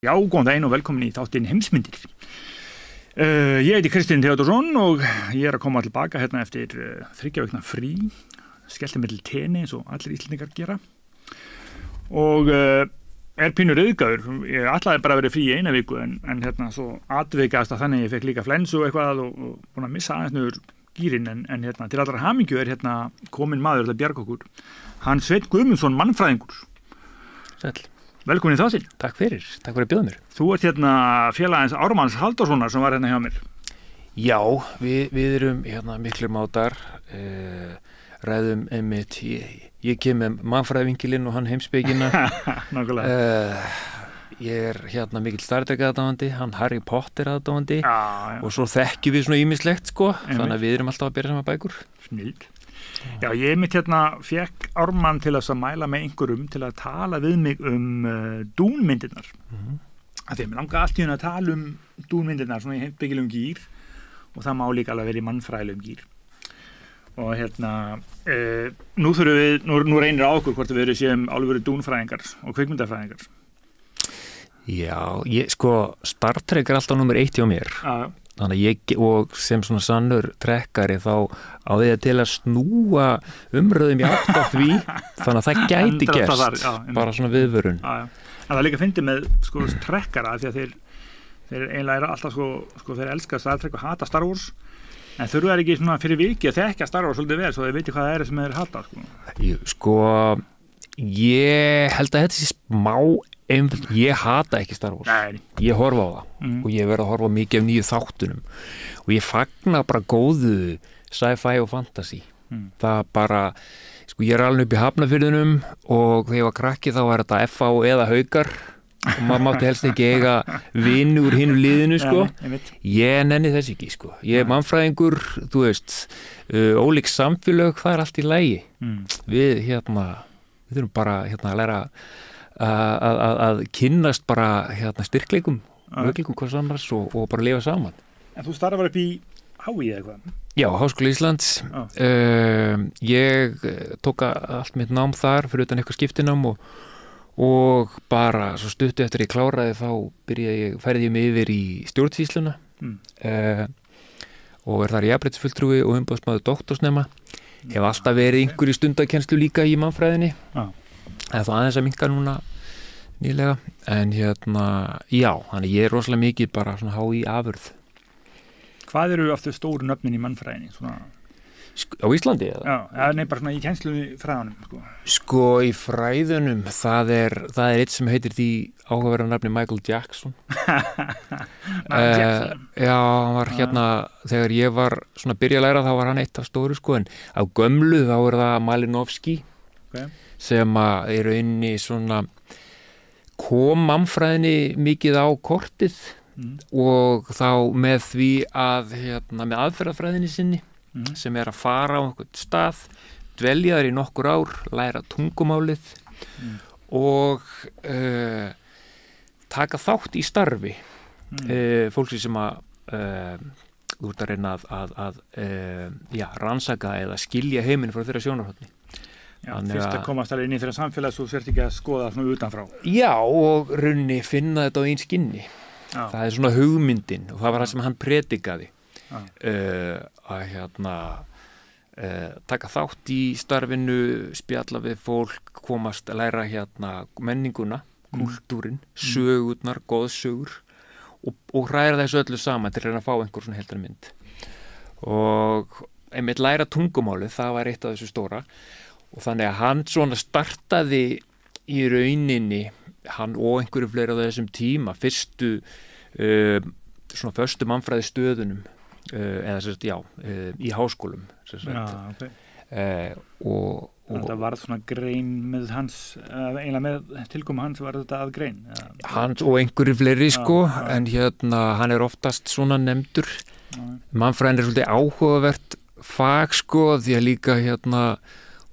Já, góðan daginn og velkomin í þáttinn Heimsmyndir. Ég heiti Kristinn Theodorsson og ég að koma tilbaka hérna eftir 3 vikna frí, skellti mér til tenni eins og allir Íslendingar gera og pínur auðgaður. Ég ætlaði bara að vera frí í 1 viku en hérna svo atvikaðist að þannig ég fekk líka flensu og eitthvað og búin að missa aðeins niður gírinn en hérna til allra hamingju hérna komin maður til að bjarga okkur. Hann Sveinn Guðmundsson, mannfræðingur. Sæll. Velkomin í þáttinn. Takk fyrir að bjóða mér. Þú ert hérna félagins Ármanns Halldórssonar sem var hérna hjá mér. Já, við erum hérna miklir mátar, ræðum einmitt, ég kem með mannfræðivinkilinn og hann heimspekina. Nákvæmlega. Ég hérna mikill Star Trek aðdáandi, hann Harry Potter aðdáandi og svo þekkjum við svona ýmislegt sko, þannig að við erum alltaf að bera saman bækur. Snill. Já, ég mitt hérna fekk Ármann til að mæla með einhverjum til að tala við mig dúnmyndirnar. Af því að mér langaði allt í að tala dúnmyndirnar svona í heimspekilegum gír og það má líka alveg verið í mannfræðilegum gír. Og hérna, nú reynir á okkur hvort við séum alveg dúnfræðingar og kvikmyndafræðingar. Já, Star Trek alltaf númer 1 hjá mér. Já. Þannig að og sem svona sannur trekkari þá á því til að snúa umröðum í átt á því þannig að það gæti gerst bara svona viðvörun. Já. En það líka fyndið með trekkara því að þeir eiginlega alltaf þeir elska Star Trek og hata Star Wars en þurfa ekki svona fyrir viki að þekka Star Wars svolítið vel svo þeir viti hvað það sem þeir hata. Ég held að þetta sé smá ég hata ekki Star Wars. Nei. Ég horfa á það og ég verð að horfa mikið af nýju þáttunum og ég fagna bara góðu sci-fi og fantasy. Það bara, ég alveg upp í Hafnarfirðinum og þegar ég var krakki þá var þetta FH eða Haukar og maður mátti helst ekki eiga vini úr hinu liðinu ég nenni þess ekki ég mannfræðingur, þú veist ólík samfélög, það allt í lagi. Við þurfum bara að læra að kynnast bara styrkleikum, möguleikum hvers annars og bara lifa saman. En þú starfar upp í HÍ eða eitthvað? Já, Háskóla Íslands. Ég tók allt mitt nám þar fyrir utan eitthvað skiptinám og bara svo stuttu eftir ég kláraði þá færði ég mig yfir í stjórnsýsluna og þar jafnréttisfulltrúi og umboðsmaður doktorsnema. Hef alltaf verið einhverju stundakennslu líka í mannfræðinni. Það aðeins að minnka núna nýlega en já, þannig ég rosalega mikið bara svona HÍ afurð. Hvað eru aftur stóru nöfnin í mannfræðinni? Á Íslandi? Já, nei, bara svona í kennslunni fræðunum. Í fræðunum, það er eitt sem heitir því áhugaverða nafni Michael Jackson. Já, hann var þegar ég var svona að byrja að læra þá var hann eitt af stóru en á gömlu þá er það Malinowski. Sem að í rauninni svona kom mannfræðinni mikið á kortið og þá með því að með aðferðafræðinni sinni sem að fara á einhvern stað, dvelja þar í nokkur ár, læra tungumálið og taka þátt í starfi fólki sem að þú ert að reyna að rannsaka eða skilja heiminn frá þeirra sjónarhorni. Já, fyrst að komast alveg inn í þeirra samfélag svo sért ekki að skoða svona utanfrá. Já, og runni finna þetta á einn skinni. Það er svona hugmyndin og það var það sem hann predikaði taka þátt í starfinu, spjalla við fólk, komast að læra menninguna, kultúrin, sögurnar, góðsögur og hræra þessu öllu saman til að fá einhver svona heildarmynd. Og einmitt læra tungumálið, það var eitt af þessu stóra. Og þannig að hann svona startaði í rauninni, hann og einhverju fleiri á þessum tíma, fyrstu mannfræði stöðunum, í háskólum. Og það var svona grein með hans, eiginlega með tilkomu hans var þetta að grein? Hans og einhverju fleiri en hann er oftast svona nefndur. Mannfræðin er svolítið áhugavert fag því að líka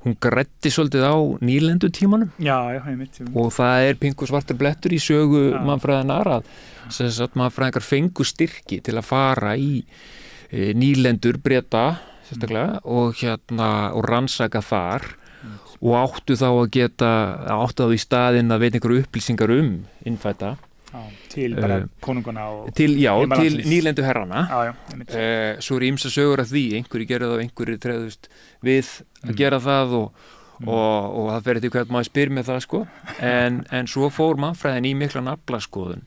hún græddi svolítið á nýlendutímanum. Já, einmitt. Og það er pingu svartur blettur í sögu mannfræðinar að mannfræðingar fengu styrki til að fara í nýlendur Breta sérstaklega og rannsaka þar og áttu þá í staðinn að veita einhverju upplýsingar innfædda til bara konungana og til nýlendu herrana. Svo ýmsar sögur af því, einhverju gerðu það og einhverju treðust við að gera það og það fer eftir hvað maður spyr með það sko, en svo fór mannfræðin í mikla naflaskoðun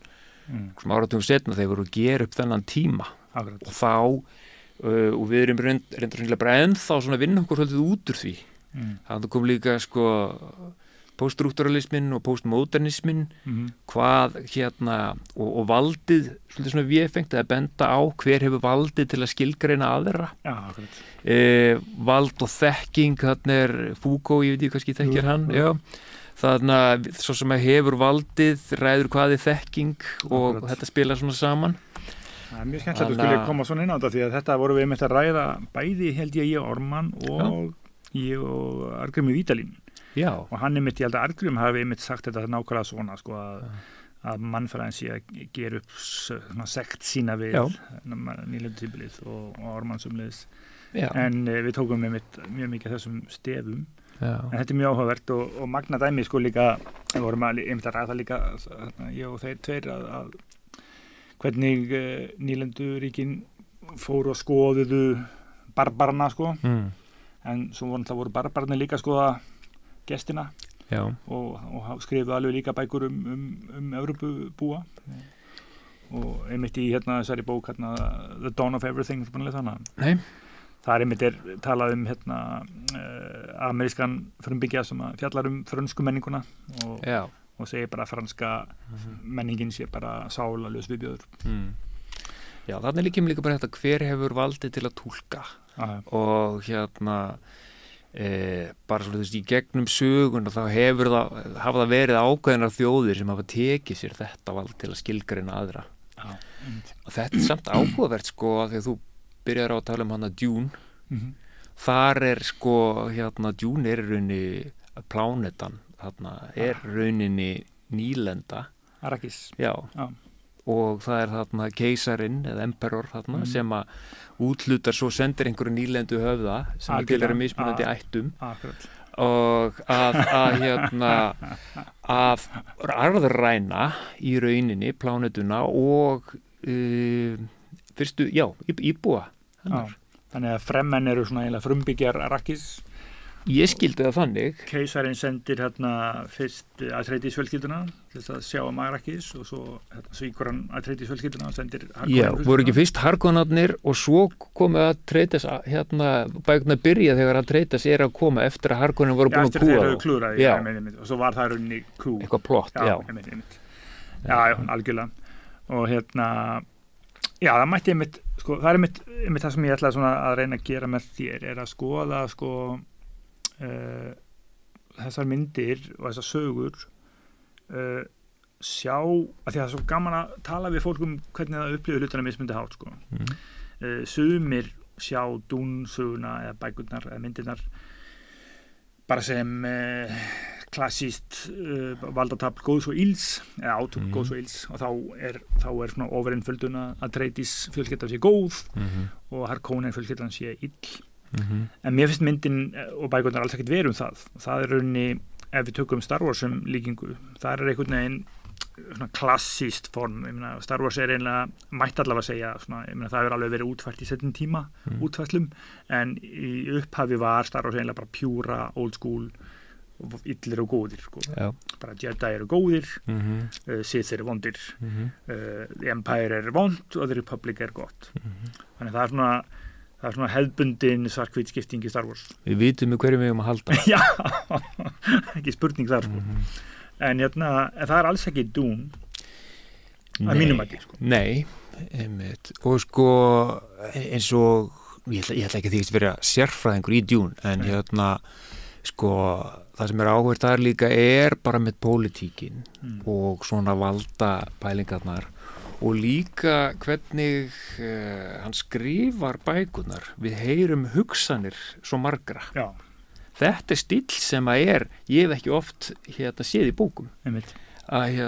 sem áratugum setna þeir voru að gera upp þennan tíma. Akkurat. Og þá og við erum reyndur bara ennþá svona að vinna okkur svolítið út úr því. Það kom líka sko poststrukturalismin og postmodernismin, hvað og valdið svolítið svona véfengt að benda á hver hefur valdið til að skilgreina aðra. Já, akkurat. Vald og þekking, þarna Foucault, ég veit ekki kannski þekkir hann, já. Þannig að svo sem að hefur valdið ræður hvað þekking og þetta spila svona saman. Það mjög skemmtilegt að skilja koma svona inn á þetta því að þetta voru við einmitt að ræða bæði held ég og Ármann og ég og Arngrímur Vídalín. Já. Og hann einmitt, ég held að Arngrímur hafi einmitt sagt þetta nákvæmlega svona sko að mannfræðin sé að gera upp svona sekt sína við nýlendu tímabilið og Ármann sömuleiðis. En við tókum einmitt mjög mikið þessum stefum. En þetta mjög áhugavert og magna dæmi sko líka, við vorum einmitt að ræða líka ég og þeir tveir að hvernig nýlendu ríkin fóru og skoðuðu barbarana sko, en svo voru barbarnir líka að skoða gestina og skrifuðu alveg líka bækur Evrópubúa og einmitt í þessari bók The Dawn of Everything það einmitt talað amerískan frumbyggja sem fjallar frönsku menninguna og segir bara að franska menningin sé bara sálarlaus viðbjóður. Já, þannig líka bara þetta hver hefur valdið til að túlka og bara svolítið í gegnum sögun og þá hafa það verið ákveðnar þjóðir sem hafa tekið sér þetta vald til að skilgreina aðra. Og þetta samt áhugavert sko þegar þú byrjar á að tala hana Dune. Þar sko Dune í rauninni plánetan. Þarna rauninni nýlenda Arrakis. Já. Og það þarna keisarinn eða emperor þarna sem að útlutar svo sendir einhverju nýlendu höfða sem að til mismunandi ættum. Akkurat. Og að arðræna í rauninni plánetuna og fyrstu, íbúa hennar. Þannig að fremmenn eru svona eiginlega frumbyggjar Arrakis. Ég skildi það þannig. Keisarinn sendir fyrst Atreides-fjölskylduna til að sjá Arrakis og svo svíkur hann Atreides-fjölskylduna og sendir Harkonnen. Já, voru ekki fyrst Harkonnarnir og svo komu Atreides bækurnar byrja þegar Atreides að koma eftir að Harkonnen voru búin að kúa. Já, eftir þeir hefur klúraði, og svo var það rauninni kú. Eitthvað plott, já. Já, algjörlega. Og já, það mætti einmitt, sko, það einmitt það sem ég ætlaði svona að reyna að gera með þér að skoða, sko, þessar myndir og þessar sögur sjá, að því að það er svo gaman að tala við fólk hvernig það upplifir hlutina mismundi hátt sko. Sumir sjá Dune-söguna eða bækurnar eða myndirnar bara sem klassíst valdatafl góðs og ills eða átök góðs og ills og þá er svona ofurinnföldun að Atreides fjölskyldan sé góð og Harkonnen fjölskyldan sé ill. En mér finnst myndin og bækurnar alls ekkert verið það rauninni, ef við tökum Star Wars sem líkingu, það einhvern veginn svona klassíst form, ég meina Star Wars einlega, mætti allavega að segja svona, ég meina það hefur alveg verið útfært í setjum tíma útfærslum, en í upphafi var Star Wars einlega bara pjúra old school, illir og góðir sko. Bara Jedi eru góðir, Sith eru vondir, The Empire er vond og The Republic er gott. Þannig það er svona hefðbundin svart-hvít skipting í Star Wars. Við vitum hverjum við að halda. Já, ekki spurning þar sko. En það er alls ekki Dune að mínum að því sko. Nei, einmitt. Og sko eins og ég ætla ekki að þykist vera sérfræðingur í Dune, en sko það sem áhugavert þar líka bara með pólitíkin og svona valda pælingarnar og líka hvernig hann skrifar bækurnar. Við heyrum hugsanir svo margra. Já. Þetta stíll sem ég hef ekki oft séð í bókum. Einmitt. Að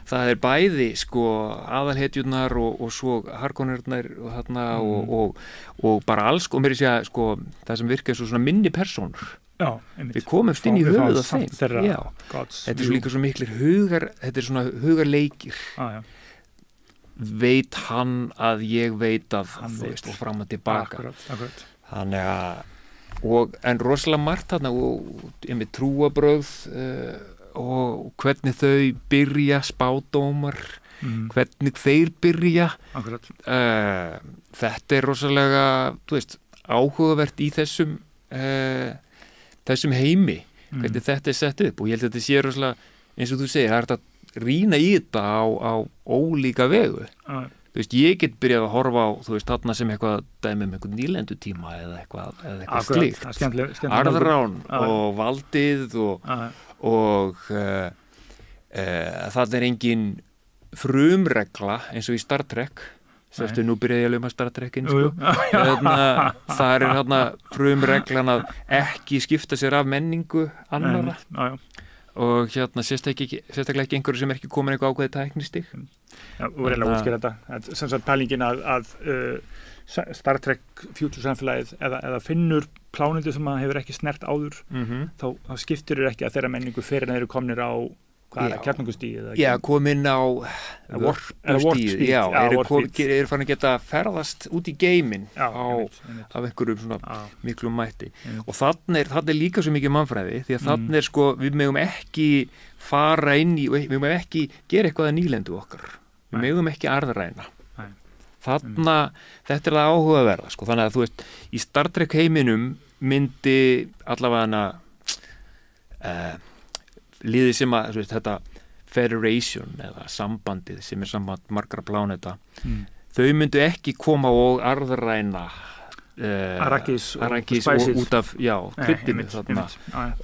það bæði sko aðalhetjurnar og svo Harkonnarnir og bara alls og mér segja sko það sem virkar svo svona minni persónur við komumst inn í höfuð á þeim þeirra, þetta er líka svo miklir þetta er svona hugarleikir veit hann að ég veit að þú veist, og fram og tilbaka akkurat. Þannig að en rosalega margt þarna og með trúabrögð og hvernig þau byrja spádómar hvernig þeir byrja þetta er rosalega þú veist, áhugavert í þessum heimi hvernig þetta er sett upp og ég held að þetta sé rosalega eins og þú segir, það er þetta rýna í þetta á ólíka vegu þú veist, ég get byrjað að horfa á þú veist, þarna sem eitthvað dæmi með einhvern nýlendutíma eða eitthvað slíkt arðrán og valdið og það er engin frumregla eins og í Star Trek Sérstu, nú byrjaði ég að lauma Star Trekin sko. Það er hérna frumreglan að ekki skipta sér af menningu annarra og hérna sérstaklega ekki einhverju sem er ekki komin eitthvað ákveðið tæknistig og reyna að útskýra þetta sem sagt pælingin að Star Trek future-samfélagið eða finnur plánundu sem hefur ekki snert áður þá skiptir ekki að þeirra menningu fyrir en þeir eru komnir á kjarnungustíð komin á warp-stíð eru farin að geta ferðast út í geiminn af einhverjum svona miklum mætti og þannig er líka svo mikið mannfræði því að þannig er sko, við megum ekki fara inn í, við megum ekki gera eitthvað að nýlendu okkar við megum ekki arðræna þetta er það áhugaverða sko, þannig að þú veist, í Star Trek heiminum myndi allavega liðið sem að veist, þetta Federation eða sambandið sem er samband margra pláneta þau myndu ekki koma og arðræna Arrakis og út af kryddinu þarna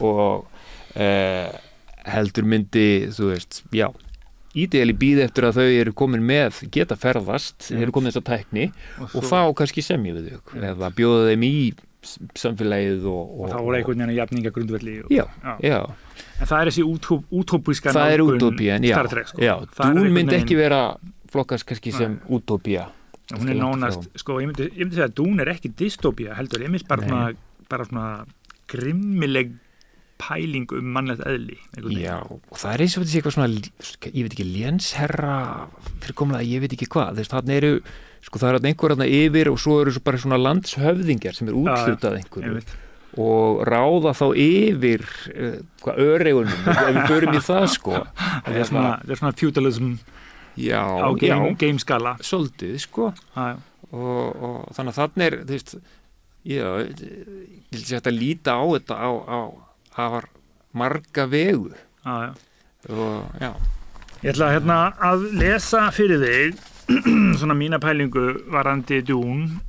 og heldur myndi þú veist, ídeali býði eftir að þau eru komin með geta ferðast, eru komin þess að tækni og þá kannski semja við þau eða bjóða þeim í samfélagið og þá voru einhvern veginn að jafninga grundvelli en það er þessi útópíska það er útópían, Star Trek sko. Dún myndi ekki vera flokkast kannski sem útópía hún er nánast, sko, ég myndi segja að Dún er ekki dystópía heldur, ég myndi bara svona grimmileg pæling mannlegt eðli og það er eins og þetta sé eitthvað svona ég veit ekki, lénsherra fyrirkomlega, ég veit ekki hvað þarna eru sko það er einhver yfir og svo eru bara svona landshöfðingjar sem er úthlutað einhverju og ráða þá yfir öreigunum ef við förum í það sko það er svona feudalism á gameskala svolítið sko og þannig að þannig er þú veist ég vil segja að líta á þetta á marga vegu og ég ætla að lesa fyrir þig svona mína pælingu varandi Dún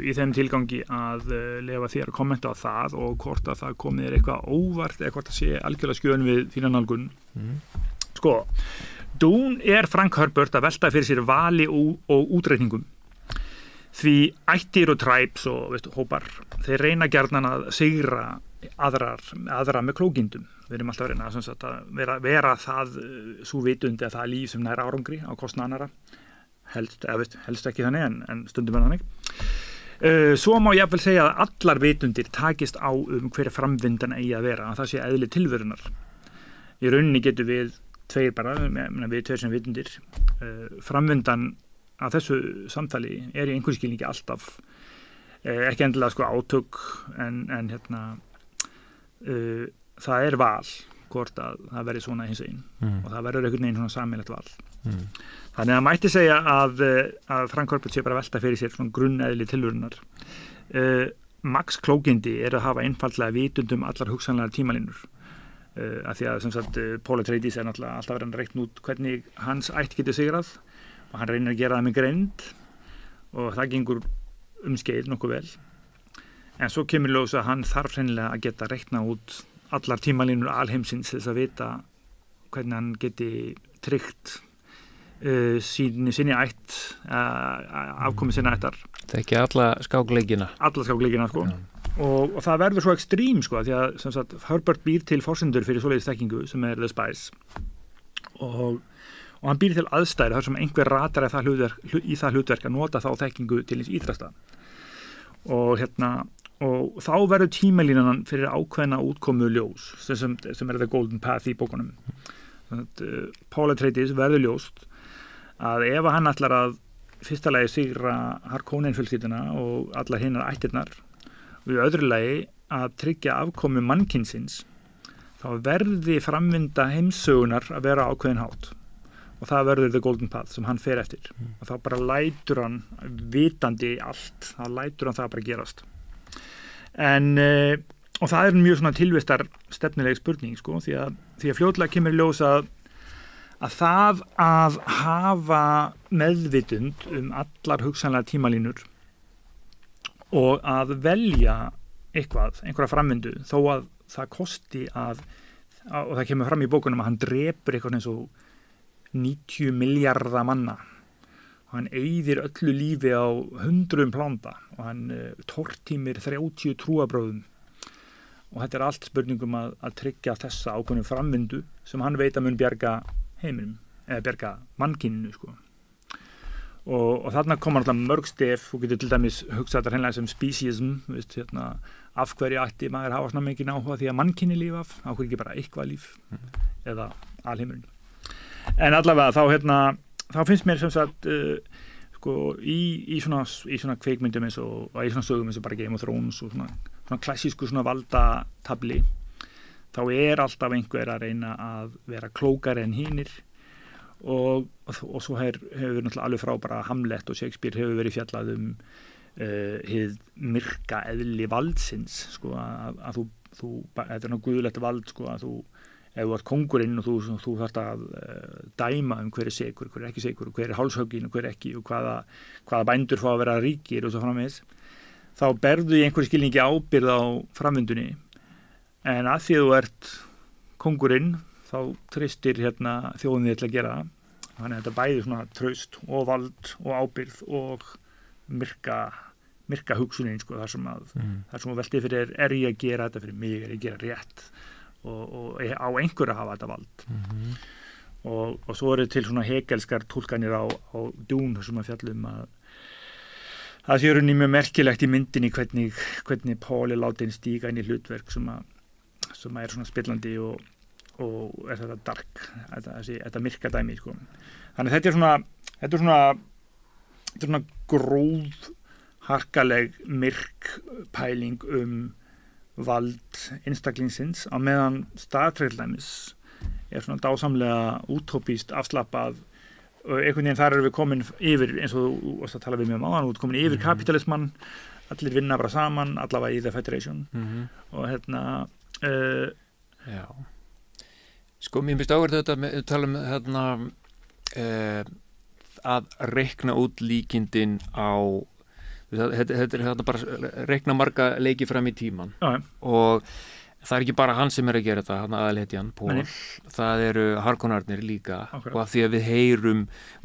í þeim tilgangi að lefa þér að kommenta á það og hvort að það komið er eitthvað óvart eða hvort það sé algjörlega skjön við þína nálgun sko, Dún er Frank Herbert að velta fyrir sér vali og útreikningum því ættir og tribes og veistu, hópar, þeir reyna gjarnan að sigra aðra með klókindum við erum alltaf að reyna að vera það svo vitundi að það líf sem nær árangri á kostnað annarra helst ekki þannig en stundum er þannig svo má ég vel segja að allar vitundir takist á hver framvindan eigi að vera að það sé eðli tilverunar í rauninni getur við tveir sem vitundir framvindan að þessu samtali er í einhvers skilningi alltaf ekki endilega sko átök en það er val hvort að það verði svona hins einn og það verður einhvern veginn svona sameiginlegt val þannig að mætti segja að Frank Herbert sé bara velta fyrir sér svona grunneðli tilverunar Max klókindi er að hafa einfaldlega vitundum allar hugsanlegar tímalínur af því að sem sagt Paul Atreides er náttúrulega alltaf verið að reikna út hvernig hans ætt getur sigrað og hann reynir að gera það með greind og það gengur skeið nokkuð vel en svo kemur ljós að hann þarf hreinlega að geta reikna út allar tímalínur alheimsins þess að vita hvernig hann geti tryggt sinni ætt afkomið sinna ættar það er ekki alla skákleikina sko og það verður svo ekstrím sko því að sem sagt Herbert býr til forsendur fyrir svoleiðis þekkingu sem er The Spice og hann býr til aðstæður þar sem einhver ratar í það hlutverk að nota þá þekkingu til hins ítrasta og og þá verður tímalínan fyrir ákveðna útkomu ljós sem the golden path í bókunum. Paul Atreides verður ljóst að ef hann ætlar að fyrsta lagi sigra Harkonnen fjölskylduna og allar hinnar ættirnar og í öðru lagi að tryggja afkomu mannkynsins, þá verði framvinda heimsögunar að vera ákveðin hátt og það verður the golden path sem hann fer eftir og þá bara lætur hann vitandi allt, þá lætur hann það bara gerast og það er mjög svona tilvistar stefnileg spurning sko, því að fljótlega kemur í ljós að það að hafa meðvitund allar hugsanlega tímalínur og að velja einhverja framvindu þó að það kosti og það kemur fram í bókunum að hann drepur eitthvað eins og 90 milljarða manna og hann eyðir öllu lífi á 100 plánda og hann tortímir 30 trúarbrögðum og þetta er allt spurningum að tryggja þessa ákveðnu framvindu sem hann veit að mun bjarga heiminum eða bjarga mannkyninu sko. Og þarna koma alltaf mörg stef og getur til dæmis hugsað þetta hreinlega sem speciesm, veist, af hverju ætti maður hafa svona mikið áhuga því að mannkynni líf af hverju ekki bara eitthvað líf eða alheimurinn. En allavega þá finnst mér sem sagt sko í svona kveikmyndum eins og í svona sögum eins og bara Game of Thrones og svona klassísku svona valdatabli þá er alltaf einhver að reyna að vera klókari en hinir og svo hefur náttúrulega alveg frá bara Hamlet og Shakespeare hefur verið fjallað hið myrka eðli valdsins sko að þú þetta er guðlegt vald sko að ef þú ert kóngurinn og þú þarft að dæma hver er sekur, hver er ekki sekur, hver er hálshöggin og hver ekki og hvaða bændur fá að vera ríkir og svo framvegis, þá berðu í einhverju skilningi ábyrgð á framvindunni en að því þú ert kóngurinn þá treystir þjóðinni til að gera það. Þannig að þetta bæði svona traust og vald og ábyrgð og myrka hugsunin sko, þar sem veltið fyrir er ég að gera þetta fyrir mig, er ég að gera rétt og á einhverju að hafa þetta vald og svo eru til svona hegelskar túlkanir á Dune sem að fjallum að það sé rauninni mjög merkilegt í myndinni hvernig Paul er látinn stíga inn í hlutverk sem er svona spillandi og er þetta dark þetta myrka dæmi sko. Þannig þetta er svona gróð harkaleg myrk pæling vald einstaklingsins á meðan Star Trek dæmis er svona dásamlega útópískt afslappað og einhvern veginn þar erum við komin yfir eins og þú varst að tala við mig áðan, þú ert komin yfir kapitalismann, allir vinna bara saman allavega í The Federation og Já sko, mér finnst áverð þetta við tala að reikna út líkindin á þetta er bara reikna marga leiki fram í tíman og það er ekki bara hann sem er að gera þetta aðalhetjan, Paul, það eru Harkonnarnir líka og af því að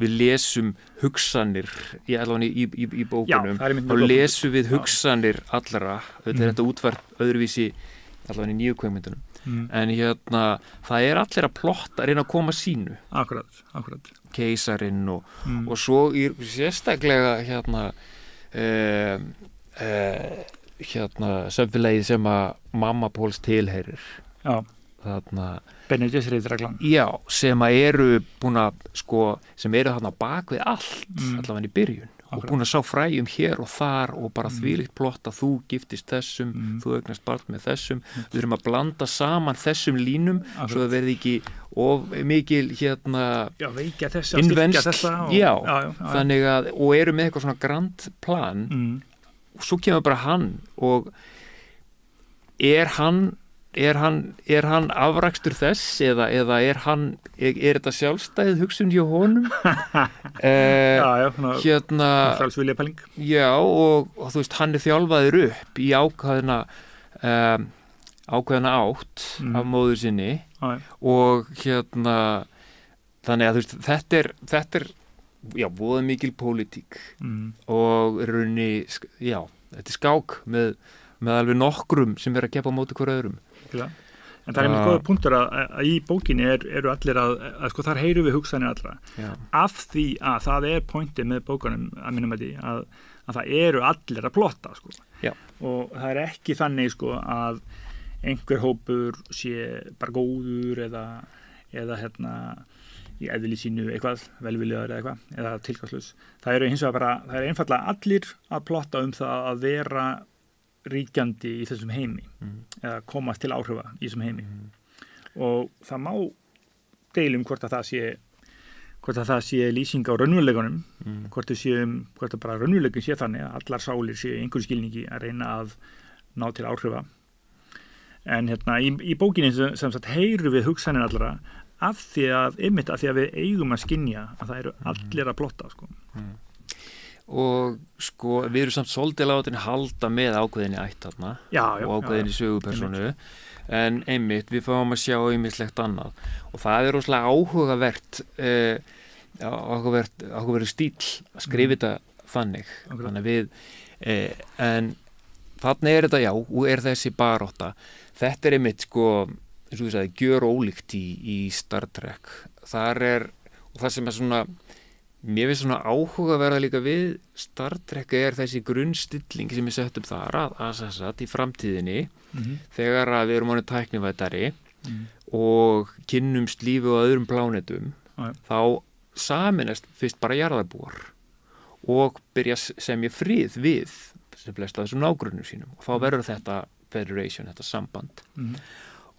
við lesum hugsanir í bókunum og lesum við hugsanir allra, þetta er þetta útvarp öðruvísi allavega í nýju kveikmyndunum en það er allir að plotta að reyna að koma sínu akkurat keisarinn og svo sérstaklega samfélagið sem að mamma Pauls tilheyrir Bene Gesserit-reglan sem að eru búin að sem eru þarna bak við allt allavega í byrjun og búin að sá fræjum hér og þar og bara þvílíkt plott að þú giftist þessum, þú eignast barn með þessum við erum að blanda saman þessum línum svo það verði ekki of mikil veikja þessa þannig að og eru með eitthvað svona grand plan og svo kemur bara hann og er hann afrakstur þess eða er þetta sjálfstæðið hugsun hjá honum frálsviljapæling og þú veist hann er þjálfaður upp í ákveðna átt af móður sinni og þannig að þú veist þetta er voða mikil pólitík og rauninni þetta er skák með alveg nokkrum sem er að keppa á móti hver öðrum En það er mjög góður punktur að í bókinni eru allir að sko þar heyrum við hugsanir allra af því að það er pointið með bókunum að minnum að það eru allir að plotta sko og það ekki þannig sko að einhver hópur sé bara góður eða í eðli sínu eitthvað velviljaður eða tilgangslaus. Það hins vegar bara, það einfaldlega allir að plotta það að vera ríkjandi í þessum heimi eða komast til áhrifa í þessum heimi og það má deilum hvort að það sé lýsing á raunveruleikunum hvort að bara raunveruleikin sé þannig að allar sálir sé í einhverju skilningi að reyna að ná til áhrifa en í bókinni sem sagt heyrum við hugsanir allra af því að við eigum að skynja að það eru allir að plotta sko. Og sko við erum samt svolítið látin halda með ákveðinni ætt þarna og ákveðinni sögupersonu en einmitt við fáum að sjá ýmislegt annað og það er rosalega áhugaverður stíll að skrifa þetta þannig við en þarna þetta og er þessi barátta þetta einmitt sko eins og þú sagði gjör ólíkt í Star Trek þar og það sem svona mér finnst svona áhugaverða líka við Star Trek þessi grunnstilling sem sett upp þar að í framtíðinni þegar að við erum ánum tæknivættari og kynnumst lífi á öðrum plánetum þá saminast fyrst bara jarðarbúar og byrja sem ég frið við sem flest af þessum nágrunum sínum og þá verður þetta federation, þetta samband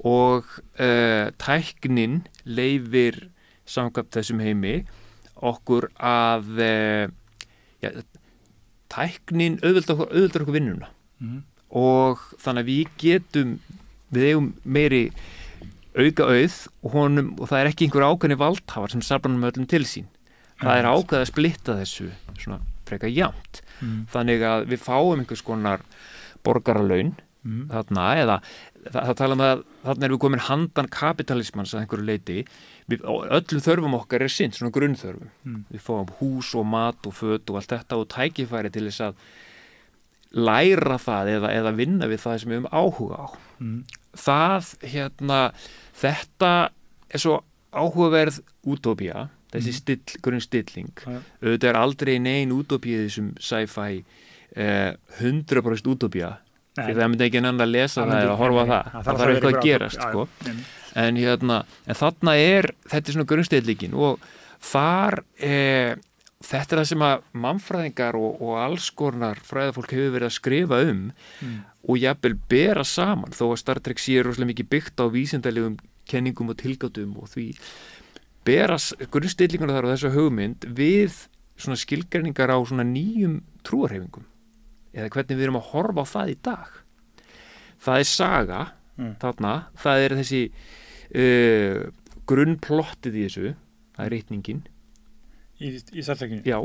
og tæknin leyfir samkvæmt þessum heimi okkur að tæknin auðveldar okkur vinnuna og þannig að við eigum meiri auka auð og það ekki einhver ákveðni valdhafar sem safnar með öllum til sín það ákveð að splitta þessu svona frekar jafnt þannig að við fáum einhvers konar borgaralaun þarna eða það tala að þarna erum við komin handan kapitalismans að einhverju leiti öllum þörfum okkar sinnt, svona grunnþörfum við fáum hús og mat og föt og allt þetta og tækifæri til þess að læra það eða vinna við það sem við höfum áhuga á þetta svo áhugaverð útópía þessi grunnstilling auðvitað aldrei nein útópía þessum sci-fi 100% útópía því það myndi ekki enn að lesa það eða horfa á það þarf eitthvað að gerast sko. en þarna þetta svona grunnstillingin og þar þetta það sem að mannfræðingar og alls konar fræðafólk hefur verið að skrifa og jafnvel bera saman þó að Star Trek sé rosalega mikið byggt á vísindalegum kenningum og tilgátum og því bera grunnstillinguna þar og þessu hugmynd við svona skilgreiningar á svona nýjum trúarhreyfingum eða hvernig við erum að horfa á það í dag það saga þarna, það þessi grunnplottið í þessu það reikningin í Star-Trekinu já,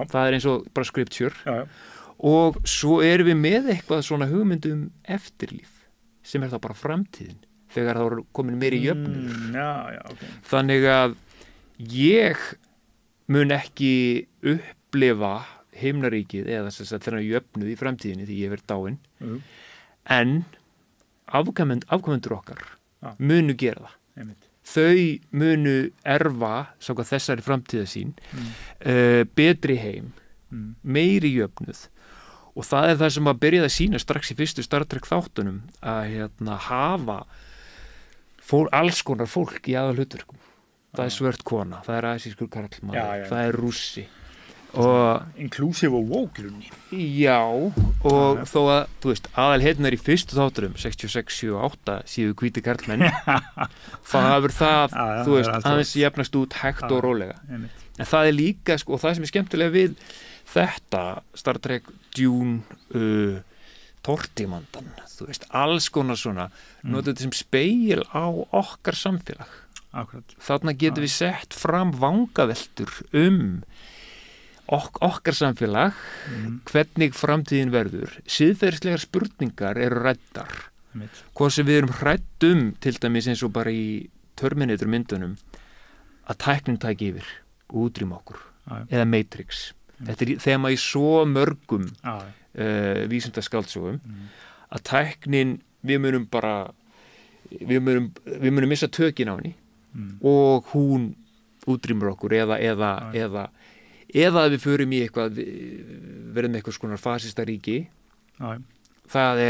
það eins og bara scripture og svo erum við með eitthvað svona hugmyndum eftirlíf sem það bara framtíðin þegar það komin meiri jöfnur okay. Þannig að ég mun ekki upplifa himnaríkið eða þennan jöfnuð í framtíðinni því ég verð dáinn en afkomendur okkar munu gera það þau munu erfa samkvæmt þessari framtíða sín betri heim meiri jöfnuð og það það sem að byrjaði að sína strax í fyrstu Star Trek þáttunum að hafa alls konar fólk í aðalhlutverkum það svört kona, það asískur karlmaður það rússi og inclusive og woke lunni og þó að þú veist aðalheitnar í fyrstu þátturum 66, 78 séu hvíti karlmenn það hefur það þú veist aðeins jafnast út hægt og rólega en það líka sko og það sem skemmtilega við þetta Star Trek Dune Tortimandan þú veist alls konar svona nota þetta sem speil á okkar samfélag þarna getum við sett fram vangaveltur okkar samfélag hvernig framtíðin verður siðferðislegar spurningar eru ræddar hvað sem við erum hrædd til dæmis eins og bara í Terminator myndunum að tæknin tæki yfir og útrýma okkur eða Matrix þetta þema í svo mörgum vísindaskáldsögum að tæknin við munum missa tökin á henni og hún útrýmur okkur eða að við förum í eitthvað verðum eitthvað skonar fasista ríki það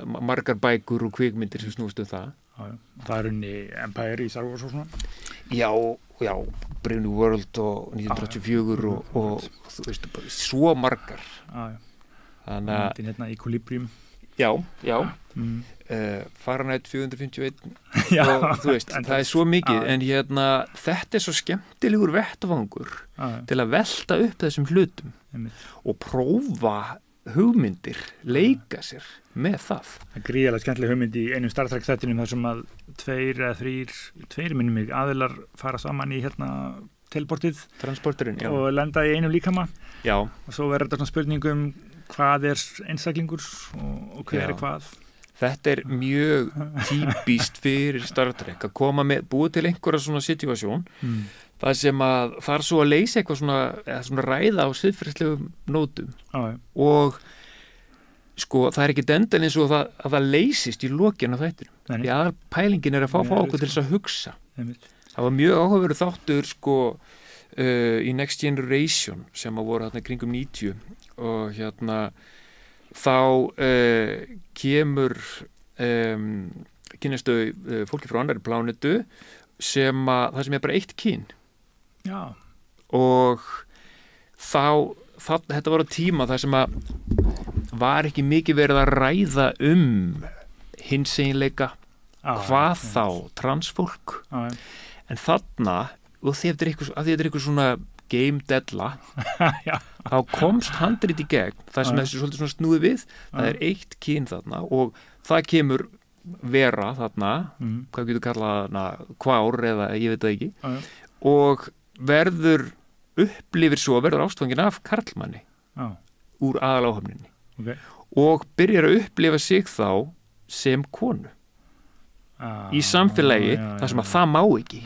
margar bækur og kvikmyndir sem snúst það. Það unni Empire í Star Wars og svona. Já, Brave New World og 1984 og þú veist, svo margar. Þannig að hérna Equilibrium. Já. Fahrenheit 451 og þú veist, það svo mikið en þetta svo skemmtilegur vettvangur til að velta upp þessum hlutum og prófa hugmyndir, leika sér með það. Það gríðarlega skemmtileg hugmynd í einum Star Trek þættinum þar sem að tveir minnum mig aðilar fara saman í teleportið transporterinn, já. Og lenda í einum líkama. Já. Og svo verður þetta svona spurningum hvað einstaklingur og hver hvað. Þetta mjög típist fyrir Star Trek að koma búið til einhverja svona situasjón það sem að þar svo að leysa eitthvað svona ræða á siðferðislegum nótum og sko það ekki endan eins og að það leysist í lokin á þættinum því að pælingin að fá okkur til þess að hugsa. Það var mjög áhugaverður þáttur sko í Next Generation sem að voru kringum 90 og þá kemur kynnast fólki frá annarri plánetu það sem bara eitt kyn. Já. Og þetta var á tíma þar sem að var ekki mikið verið að ræða hinseginleika hvað þá transfólk en þarna og því að þetta eitthvað svona game della þá komst handrit í gegn það sem þessi svolítið svona snúið við það eitt kyn þarna og það kemur vera þarna hvað getur kallað kvár eða ég veit það ekki og verður ástfangin af karlmanni úr aðaláhöfninni og byrjar að upplifa sig þá sem konu í samfélagi þar sem að það má ekki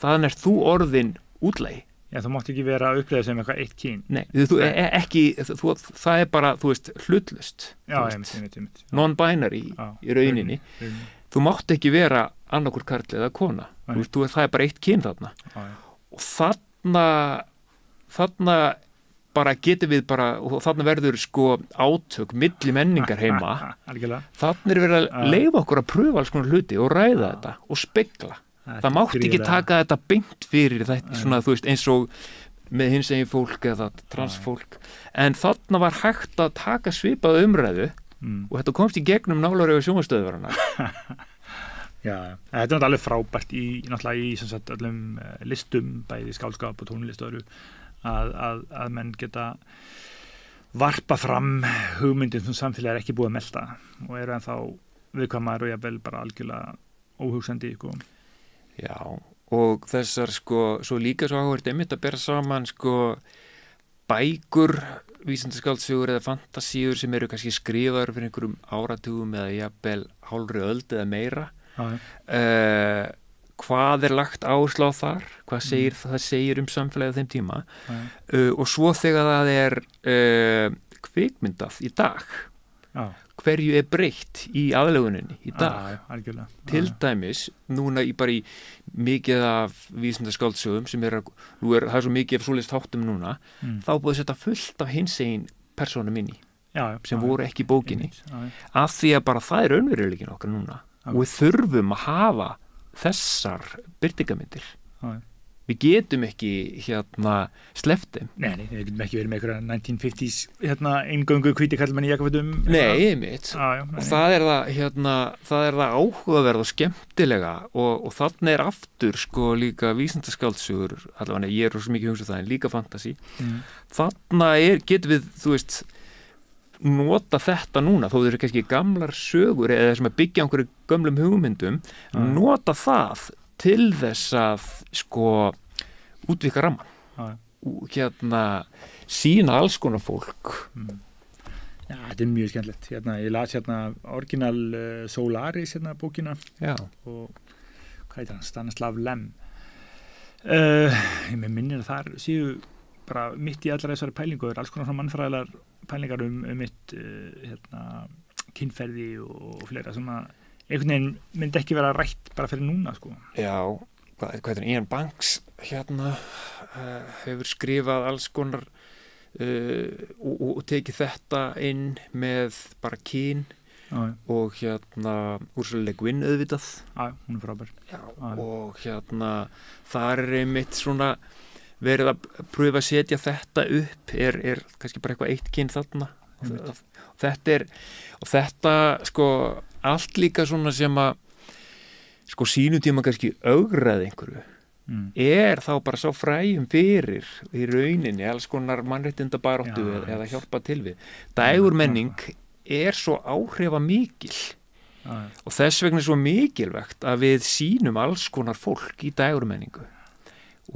þannig þú orðin útlægi. Já, þú mátt ekki vera að upplifa sem eitthvað eitt kyn. Nei, það bara, þú veist, hlutlust. Já, non-binary í rauninni. Þú mátt ekki vera annarkur karl eða kona. Það bara eitt kyn þarna. Og þarna bara getum við og þarna verður sko átök milli menningar heima. Þarna verið að leyfa okkur að pröfa alls konar hluti og ræða þetta og spegla. Það mátti ekki taka þetta beint fyrir þetta svona, þú veist, eins og með hinsegin fólk eða transfólk en þarna var hægt að taka svipaða umræðu og þetta komst í gegnum nálarauga sjónvarpsstöðvarana. Já, þetta alveg frábært náttúrulega í sem sagt öllum listum, bæði skáldskap og tónlist og öðru að menn geta varpa fram hugmyndir sem samfélagi ekki búið að melta og eru ennþá viðkvæmar og jafnvel bara algjörlega óhugsandi sko. Já, og þessar sko, svo líka svo áhverjum einmitt að bera saman sko bækur, vísindaskáldsugur eða fantasíur sem eru kannski skrifaður fyrir einhverjum áratugum eða jafnvel hálfri öld eða meira. Hvað lagt áherslu á þar? Hvað það segir samfélagið á þeim tíma? Og svo þegar það kvikmyndað í dag. Hverju breytt í aðlöguninni í dag til dæmis núna í mikið af vísindaskáldssögum sem það svo mikið af svoleiðis þáttum núna þá búið að setja fullt af hinsegin persónum inn í sem voru ekki í bókinni af því að bara það raunveruleikinn okkar núna og við þurfum að hafa þessar birtingamyndir við getum ekki sleppt þeim. Nei, við getum ekki verið með einhverja 1950s eingöngu hvíti karlmenn í jakkafötum. Nei, einmitt. Og það það áhugaverð og skemmtilega og þarna aftur sko líka vísindaskáldsugur, allavega ég svo mikið hugsað það en líka fantasy. Þarna getum við, þú veist, nota þetta núna, þó þau eru kannski gamlar sögur eða sem að byggja einhverju gömlum hugmyndum, nota það til þess að sko útvika ramman sína alls konar fólk. Já, þetta mjög skemmtilegt. Ég las orginal Solaris bókina og hvað heitir hann? Stanislav Lem. Ég minnir að þar séu bara mitt í allar þessari pælingu og alls konar mannfræðilegar pælingar mitt kynferði og fleira sem að einhvern veginn myndi ekki vera rætt bara fyrir núna sko. Já, hvað Ian Banks hefur skrifað alls konar og tekið þetta inn með bara kyn og Ursula Le Guin auðvitað hún frábær og þar einmitt svona verið að pröfa að setja þetta upp er kannski bara eitthvað eitt kyn þarna þetta sko allt líka svona sem að sko sínum tíma kannski ögraði einhverju þá bara sá fræjum fyrir í rauninni alls konar mannréttindabaráttu eða hjálpa til við dægurmenning svo áhrifamikil og þess vegna svo mikilvægt að við sýnum alls konar fólk í dægurmenningu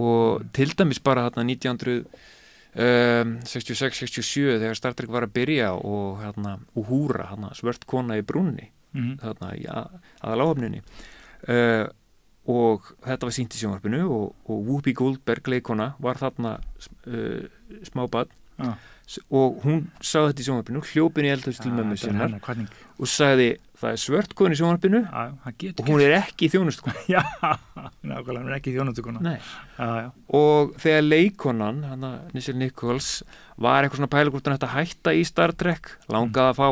og til dæmis bara þarna 1966-67 þegar Star Trek var að byrja og Uhura, svört kona í brúnni þarna í aðaláhöfninni og þetta var sýnt í sjónvarpinu og Whoopi Goldberg leikona var þarna smábarn og hún sá þetta í sjónvarpinu hljópin í eldhús til mömmu sinnar og sagði það svört kona í sjónvarpinu og hún ekki í þjónustukona nákvæmlega, hún ekki í þjónustukona og þegar leikonan Nichelle Nichols var eitthvað svona pæla hvort hann ætti að hætta í Star Trek langaði að fá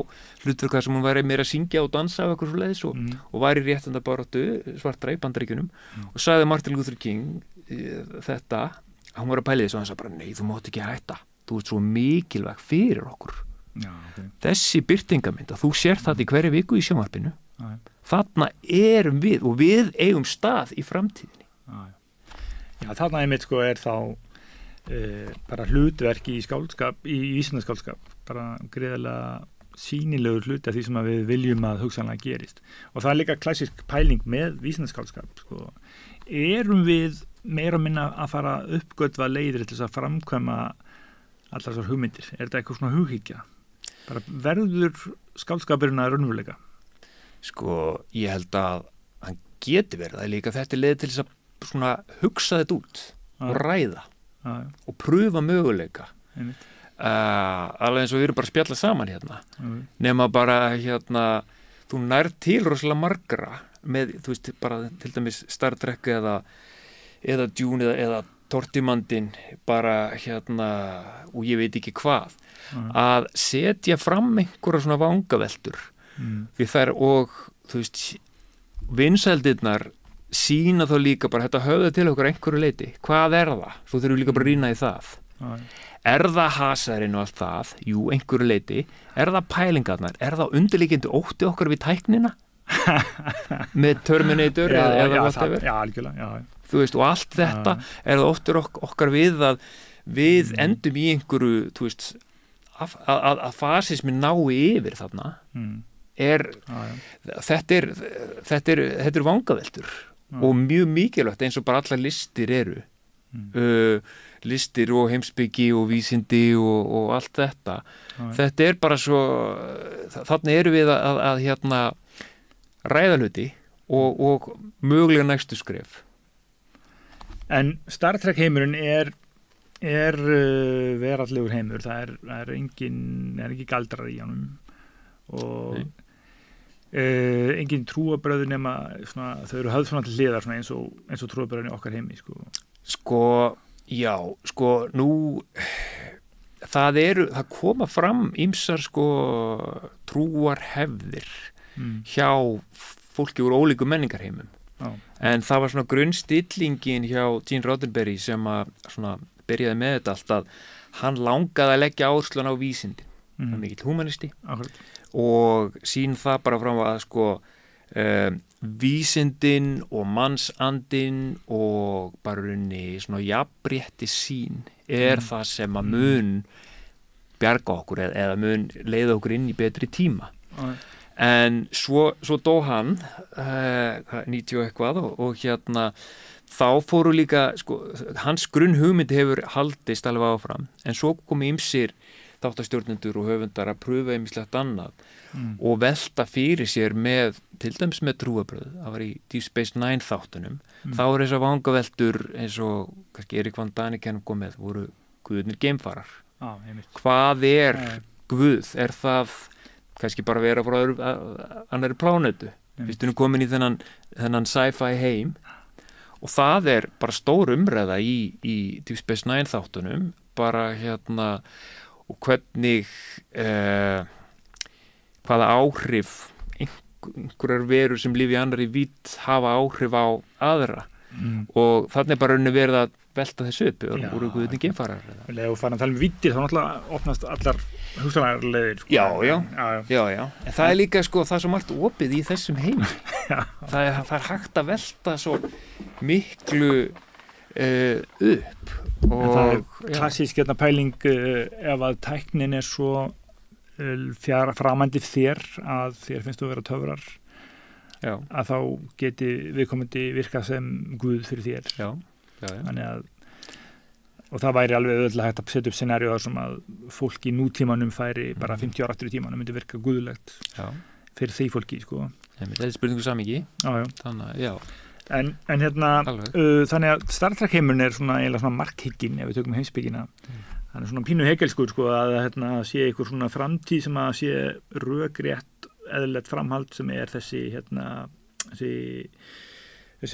hlutverk þar sem hún væri meira að syngja og dansa og eitthvað svo leiðis og var í réttindabaráttu svartra í Bandaríkjunum og sagði Martin Luther King þetta, hann var að pæla þessu og hann sagði bara nei, þú mátt ekki hætta þú ert svo mikilvæg fyrir okkur þessi birtingamynd að þú sér þetta í hverju viku í sjónvarpinu þarna erum við og við eigum stað í framtíðinni þarna einmitt sko þá bara hlutverk í skáldskap í vísindaskáldskap bara greiðlega sýnilegur hluti af því sem við viljum að hugsanlega gerist og það er líka klassísk pæling með vísindaskáldskap sko. Erum við meira og minna að fara að uppgötva leiðir til þess að framkvæma allar þessar hugmyndir, þetta eitthvað svona hughyggja bara verður skáldskapurinn að raunveruleika? Sko, ég held að hann geti verið það líka þetta leið til þess að svona hugsa þetta út og ræða og pröfa möguleika alveg eins og við erum bara að spjalla saman nema bara þú nær til rosalega margra með, þú veist, bara til dæmis Star Trek eða Dune eða Tortimandinn bara og ég veit ekki hvað að setja fram einhverja svona vangaveltur við þær og þú veist vinsældirnar sýna þá líka bara þetta höfða til okkur einhverju leiti, hvað er það? Svo þurfum við líka bara að rýna í það er það hasarinn og allt það? Jú, einhverju leiti er það pælingarnar? Er það undirliggjandi ótti okkar við tæknina? með Terminator eða whatever algjörlega þú veist, og allt þetta er það óttur okkar við að við endum í einhverju þú veist, að fasismi nái yfir þarna þetta er vangaveltur og mjög mikilvægt eins og bara allar listir eru listir og heimspeki og vísindi og allt þetta þetta er bara svo þarna eru við að ræða hluti og mögulega næstu skref En Star Trek heimurinn er veraldlegur heimur, það er engin galdrar í honum og engin trúarbrögð nema svona, þau eru höfð svona til hliðar svona, eins og trúarbrögðin í okkar heimi nú það koma fram ýmsar trúarhefðir hjá fólki úr ólíku menningarheimum en það var svona grunnstillingin hjá Gene Roddenberry sem að svona byrjaði með þetta allt að hann langaði að leggja áhersluna á vísindin hann er mikill humanisti og sín það bara fram að vísindin og mannsandin og bara runni svona jafnrétti sín það sem að mun bjarga okkur eða mun leiða okkur inn í betri tíma en svo dó hann 90 og eitthvað og þá fóru líka hans grunnhugmynd hefur haldist alveg áfram en svo komu ýmsir þáttastjórnendur og höfundar að pröfa ýmislegt annað og velta fyrir sér með, til dæmis með trúarbrögð það var í Deep Space Nine þáttunum þá eru þessar vangaveltur eins og kannski Erik Van Daniken kom með voru guðnir geimfarar hvað guð? Er það kannski bara vera frá annarri plánetu fyrst við komin í þennan sci-fi heim og það bara stór umræða í Deep Space Nine þáttunum bara og hvernig hvaða áhrif einhverjar verur sem lifa í annarri vídd hafa áhrif á aðra og þannig bara verið að velta þessu upp úr einhverjum geimfarar. Og farin að tala víddir þá náttúrulega opnast allar hugsanlegar leiðir. Sko. Já. En það líka það er svo margt opið í þessum heimi. Það er hægt að velta svo miklu upp. Og það er klassísk pæling ef að tæknin er svo framandi þér að þér finnst þú að vera töfrar að þá geti viðkomandi virkað sem Guð fyrir þér. Já. Þannig að og það væri alveg auðvitað hægt að setja upp scenarió sem að fólk í nútímanum færi bara 50 ára aftur í tímanum myndi virka guðlegt fyrir því fólki sko. Það er spurningu samingi. Þannig þannig að Star Trek heimurinn er eiginlega markhygginn ef við tökum heimspekina. Hann er svona pínu hegelskur sko að sé einhver svona framtíð sem að sé rökrétt eðlilegt framhald sem er þessi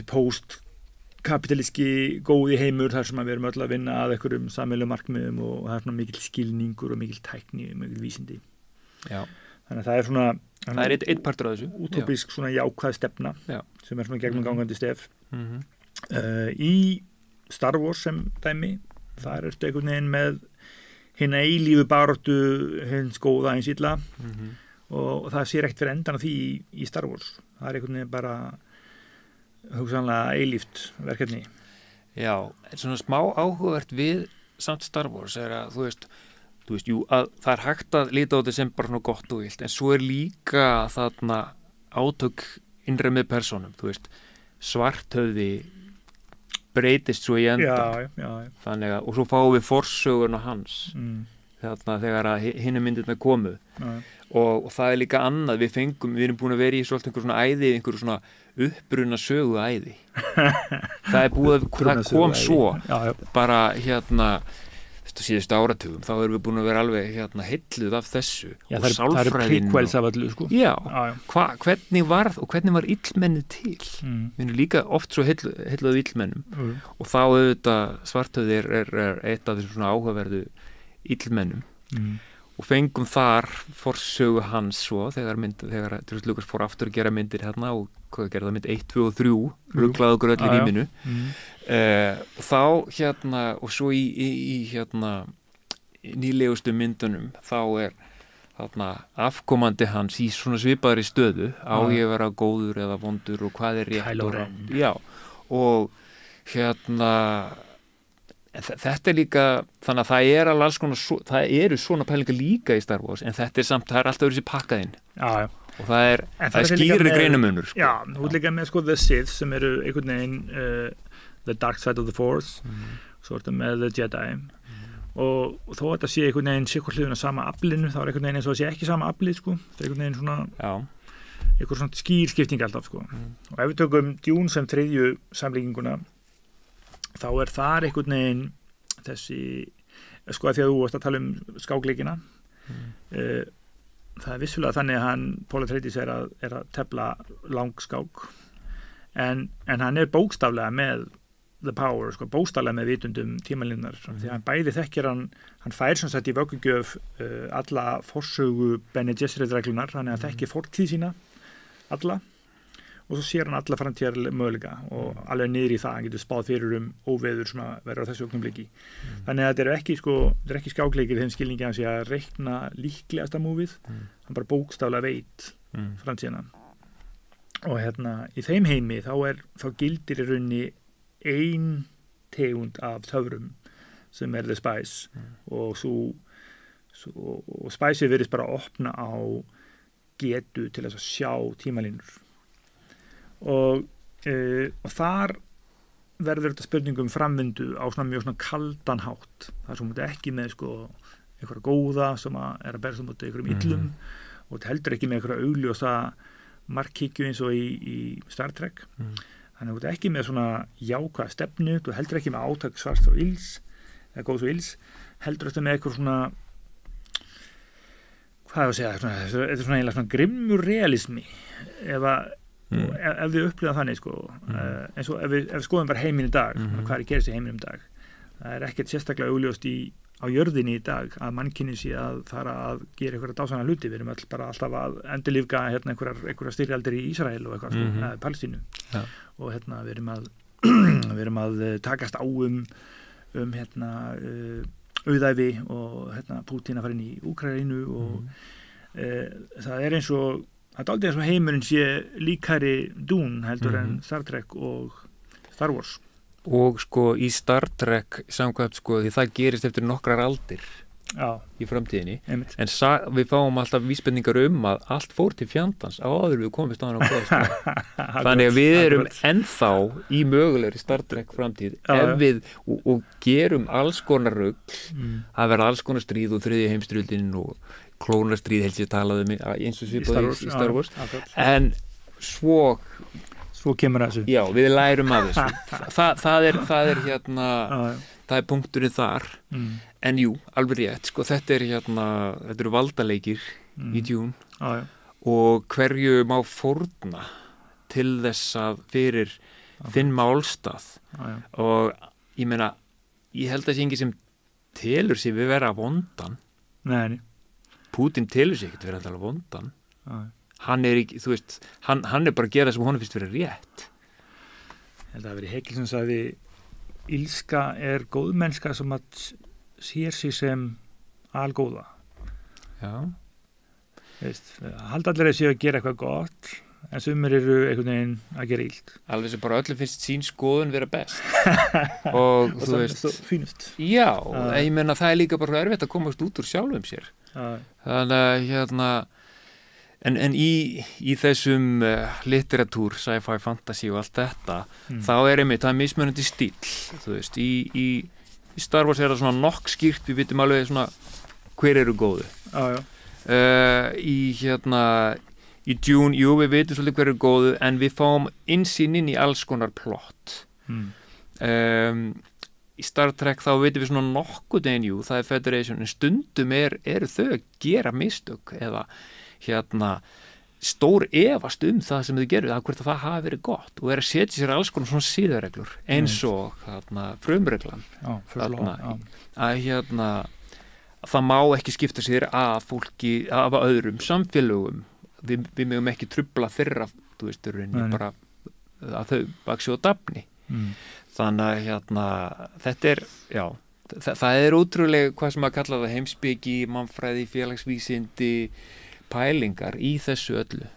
post-kapitalíski góði heimur þar sem við erum öll að vinna að einhverjum sameiginlegum markmiðum og það er svona mikill skilningur og mikill tækni og mikill vísindi. Já. Þannig að það er svona það er einn partur af þessu. Útópísk svona jákvæð stefna sem er svona gegnumgangandi stef. Í Star Wars sem dæmi þar ertu einhvern veginn með hina eilífu baráttu hins góða eins illa og það sér ekkert fyrir endan af því í Star Wars. Það er einhvern veginn bara hugsanlega eilíft verkefni. Já, svona smá áhugavert við samt Star Wars er að þú veist, að það er hægt að líta á þetta sem bara svona gott og vilt, en svo er líka þarna átök innra með persónum, þú veist, svarthöfði breytist svo í endan. Já. Þannig að, og svo fáum við forsöguna hans þarna þegar að hinum myndirna komu. Og það er líka annað, við erum búin að vera í svolítið einhver svona æði, einhver svona uppbrunna sögu æði. Það er búið það kom svo bara síðustu áratugum, þá erum við búin að vera alveg heilluð af þessu og sálfræðin. Það eru prequels af öllu sko. Já. Hvernig var illmennið til? Við erum líka oft svo heilluð af illmennum og þá auðvitað svarthöfði er eitt af þessum svona áhugaverðu illmennum. Og fengum þar forsögu hans svo þegar George Lucas fór aftur að gera myndir og hvað gerði það mynd 1, 2 og 3 ruglaði okkur öll í rýminu þá og svo í nýlegustu myndunum þá er afkomandi hans í svona svipaðri stöðu á ég að vera góður eða vondur og hvað er rétt Kylo Ren. Og þetta er líka þannig að það er alls konar það eru svona pælingar líka í Star Wars en þetta er samt, það er alltaf verið sér pakkaðinn og það er skýrri greinamunur sko. Já, þú er líka með The Sith sem eru einhvern veginn the dark side of the Force svo er þetta með the Jedi og þó að þetta sé einhvern veginn sikkur hliðuna sama aflinu, þá er einhvern veginn eins og það sé ekki sama aflið sko, það er einhvern veginn svona einhver svona skýrskipting alltaf sko og ef við tökum Dune sem þriðju samlíkinguna þá er þar einhvern veginn þessi, sko að því að þú varst að tala skákleikina það er vissulega þannig að Paul Atreides er að tefla langskák en hann er bókstaflega með the power, sko, bókstaflega með vitundum tímalínunar, því að hann bæði þekkir hann fær sem sagt í vöggugjöf alla forsögu Bene Gesserit reglunar, þannig að þekkir fortíð sína alla og svo sér hann alla framtíðar möguleika og alveg niður í það, hann getur spáð fyrir óveður sem að vera á þessu augnablikki. Þannig að þetta er ekki skákleikir þeim skilningi hans að reikna líklegasta múfið, hann bara bókstaflega veit framtíðina. Og í þeim heimi þá gildir í rauninni ein tegund af töfrum sem er the spice og spiceið virðist bara að opna á getu til þess að sjá tímalínur. Og þar verður þetta spurningum framvindu á svona mjög svona kaldan hátt þar sem þetta ekki með sko einhverja góða sem er að berst á móti einhverjum illum og þetta heldur ekki með einhverja augljósa markhyggju eins og í Star Trek þannig að þetta ekki með svona jákvæða stefnu, þú heldur ekki með átak svarts og ills eða góðs og ills, heldur þetta með eitthvað svona hvað er að segja, þetta er svona eiginlega svona grimmur realismi ef við upplifa þannig sko, eins og ef við skoðum bara heiminn í dag, hvað gerist í heiminum í dag, það ekkert sérstaklega augljóst á jörðinni í dag að mannkynið sé að fara að gera einhverja dásanna hluti. Við erum bara alltaf að endurlífga einhverja styrjaldir í Ísrael og eitthvað, eða Palestínu. Ja. Og við erum að takast á auðæfi og Pútín að fara inn í Úkraínu og það eins og eins og heimurinn sé líkari Dune heldur en Star Trek og Star Wars. Og sko í Star Trek samkvæmt sko því það gerist eftir nokkrar aldir í framtíðinni Einmitt. En við fáum alltaf vísbendingar að allt fór til fjandans áður við komumst á þannig að við erum ennþá í mögulegri Star Trek framtíð ef við og gerum alls konar rugl það verða alls konar stríð og þriðja heimsstyrjöldin og klónarstríð helst ég talaði eins og svipað í Star Wars en svo kemur þessu. Já, við lærum af þessu. Það er punkturinn þar. En jú, alveg rétt, sko, þetta eru valdaleikir í Dune og hverju má fórna til þess að fyrir þinn málstað og ég meina, ég held að sé engin sem telur sig við vera vondan. Nei. Pútín telur sig ekkert vera alltaf vondan. Hann ekki, þú veist, hann bara að gera það sem honum finnst verið rétt. Ég held að það verið Hegel sem sagði ilska góðmennska sem að sér sig sem algóða. Já. Veist, halda allir að séu að gera eitthvað gott en sumir eru einhvern veginn að gera illt. Alveg sem bara öllum finnst sín skoðun vera best. og þú veist. Og fínust. Já, ég meina það líka bara erfitt að komast út úr sjálfum sér. Þannig að En í þessum litteratúr, sci-fi, fantasy og allt þetta, þá einmitt, það mismunandi stíl, þú veist, í Star Wars það svona nokk skýrt, við vitum alveg svona hver eru góðu. Í Dune, jú, við vitum svolítið hver eru góðu, en við fáum innsýn inn í alls konar plott. Í Star Trek þá vitum við svona nokkuð en jú, það Federation, en stundum eru þau að gera mistök eða stór efast það sem þau gerðu, hvort að það hafi verið gott og að setja sér alls konar svona síðarreglur eins og frumreglan að það má ekki skipta sér af fólki, af öðrum samfélögum við megum ekki trufla þeirra, þú veist, bara að þau vaxi og dafni þannig að þetta já, það ótrúlega hvað sem að kalla það heimspeki, mannfræði, félagsvísindi pælingar í þessu öllu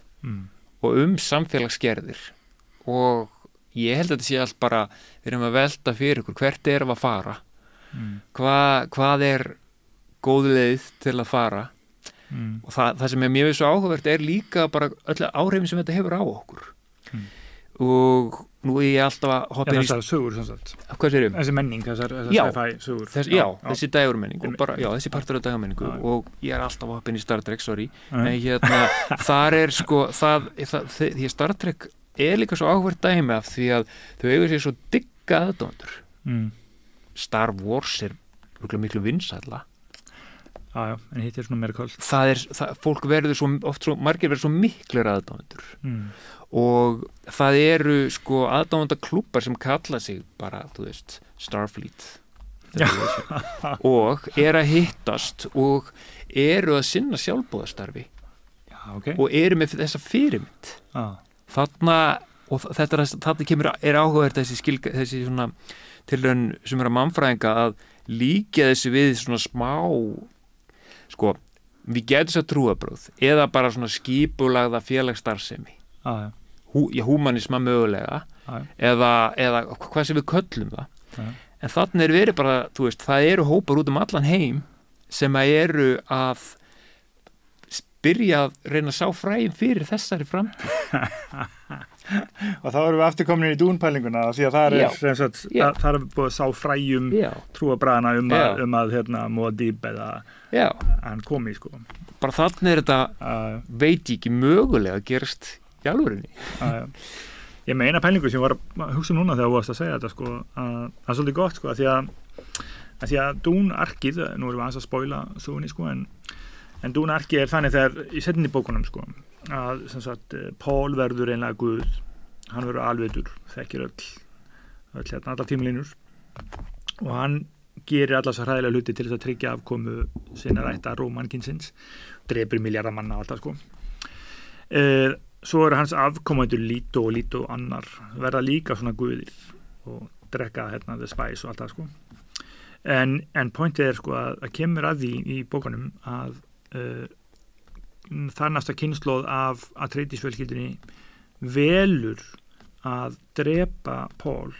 og samfélagsgerðir og ég held að þetta sé allt bara við erum að velta fyrir ykkur hvert erum að fara hvað góð leið til að fara og það sem mér finnst svo áhugavert líka bara öll áhrifin sem þetta hefur á okkur og nú ég alltaf að hoppa inn í þessar sögur hvað sérum? Þessi menning, þessar sci-fi sögur þessi dægurmenning og bara, þessi partur af dægurmenningu og ég alltaf að hoppa inn í Star Trek, sorry en þar sko því að Star Trek líka svo áhugavert dæmi af því að þau eiga sér svo digga aðdáendur Star Wars miklu vinsælla en hitt svona meira köld fólk verður svo margir verður svo miklir aðdáendur og það eru sko aðdáendaklúbbar sem kalla sig bara, þú veist, Starfleet og að hittast og eru að sinna sjálfboðastarfi og eru með þessa fyrirmynd þarna og þetta kemur áhugavert þessi svona tilraun sem að mannfræðinga að líka þessu við svona smá sko, við getum þess að trúarbrögð eða bara svona skipulagða félagsstarfsemi húmanisma mögulega eða hvað sem við köllum það en þannig verið bara, þú veist, það eru hópar út allan heim sem eru að byrja að reyna að sá fræðin fyrir þessari framtíð og þá erum við afturkomin í dúnpælinguna því að það er búið að sá fræjum trúabræðana að Muad'Dib eða hann komi sko bara þannig þetta veit ég ekki mögulega gerast í alvörinni. Ég meina pælingu sem var að hugsa núna þegar þú varst að segja þetta sko, að það er svolítið gott sko, að því að Dune-arkið, nú erum við aðeins að spoila sögunni sko, en Dune-arkið þannig þegar í seinni bókunum sko, að sem sagt, Paul verður einlega guð, hann verður alvitur, þekkir öll allar tímalínur og hann gerir allar svo hræðilega hluti til þess að tryggja afkomu sinna rættar og mannkynsins, drepur milljarða manna og alltaf sko. Svo eru hans afkomendur Líto og Líto annar verða líka svona guðir og drekka the spice og allt það sko. En pointið sko að kemur að því í bókunum að þar næsta kynslóð af Atreides-fjölskyldunni velur að drepa Paul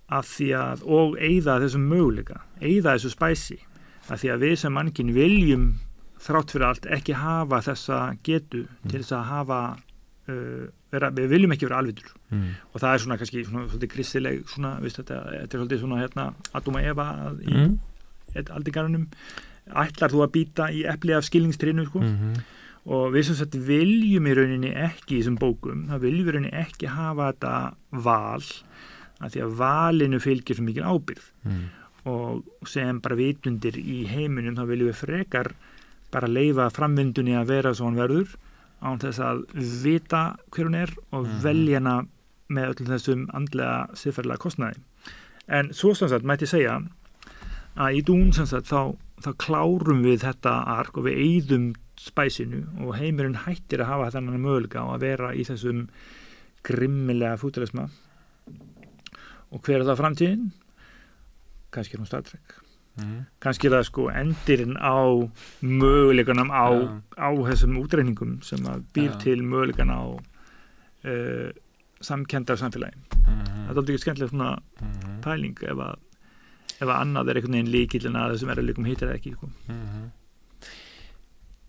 af því að, og eyða þessum möguleika, eyða þessu spæsi, af því að við sem mannkyn viljum þrátt fyrir allt ekki hafa þessa getu til þess að hafa við viljum ekki vera alvitur og það svona kannski svolítið kristileg svona, veist þetta er svolítið svona Adam og Eva í aldingarunum, ætlar þú að býta í epli af skilningstrénu sko og við sem sagt viljum í rauninni ekki í þessum bókum, það viljum við rauninni ekki hafa þetta val að því að valinu fylgir svo mikil ábyrgð og sem bara vitundir í heiminum þá viljum við frekar bara leyfa framvindunni að vera svo hann verður án þess að vita hver hún er og velja hana með öllum þessum andlega siðferðilega kostnaði. En svo sem sagt mætti segja að í Dún sem sagt þá klárum við þetta ark og við eyðum spæsinu og heimurinn hættir að hafa þennan möguleika á að vera í þessum grimmilega fútúrisma. Og hver er það framtíðin? Kannski er hún Star Trek. Kannski er það sko endirinn á möguleikanum á þessum útreiningum sem að býr til möguleikan á samkenndar samfélagi. Það er aldrei ekki skemmtileg svona pæling ef að annað er einhvern veginn líkillin að þessum erfiðleikum heitir það ekki sko.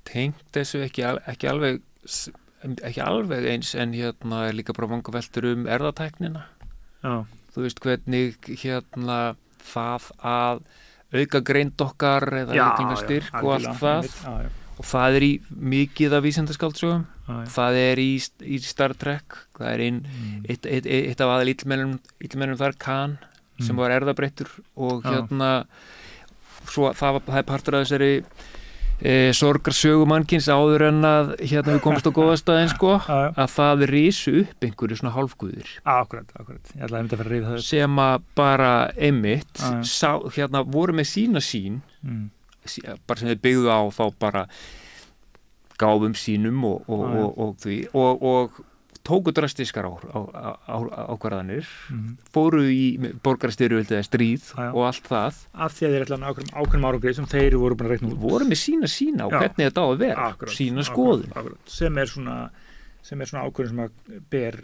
Tengt þessu ekki alveg eins en er líka bara manga veltur erfðatæknina. Já. Þú veist hvernig það að auka greind okkar eða líka styrk og allt það og það er í mikið af vísindaskaldsögum það er í Star Trek það er eitt af aðal illmennum þar Khan sem var erfðabreyttur og svo það er partur af þessari sorgarsögu mannkins áður en að við komumst á góðastæðin sko að það risu upp einhverju svona hálfguðir Akkurat, ég ætlaði að fara að ríða það sem að bara einmitt voru með sína sín bara sem þeir byggðu á þá bara gáfum sínum og tóku drastískar ákvarðanir fóru í borgarastyrjöld eða stríð og allt það af því að þeir ætla ákveðnum árangri sem þeir voru búin að reikna út voru með sína og hvernig þetta á að vera sína skoðun sem er svona ákveðin sem að ber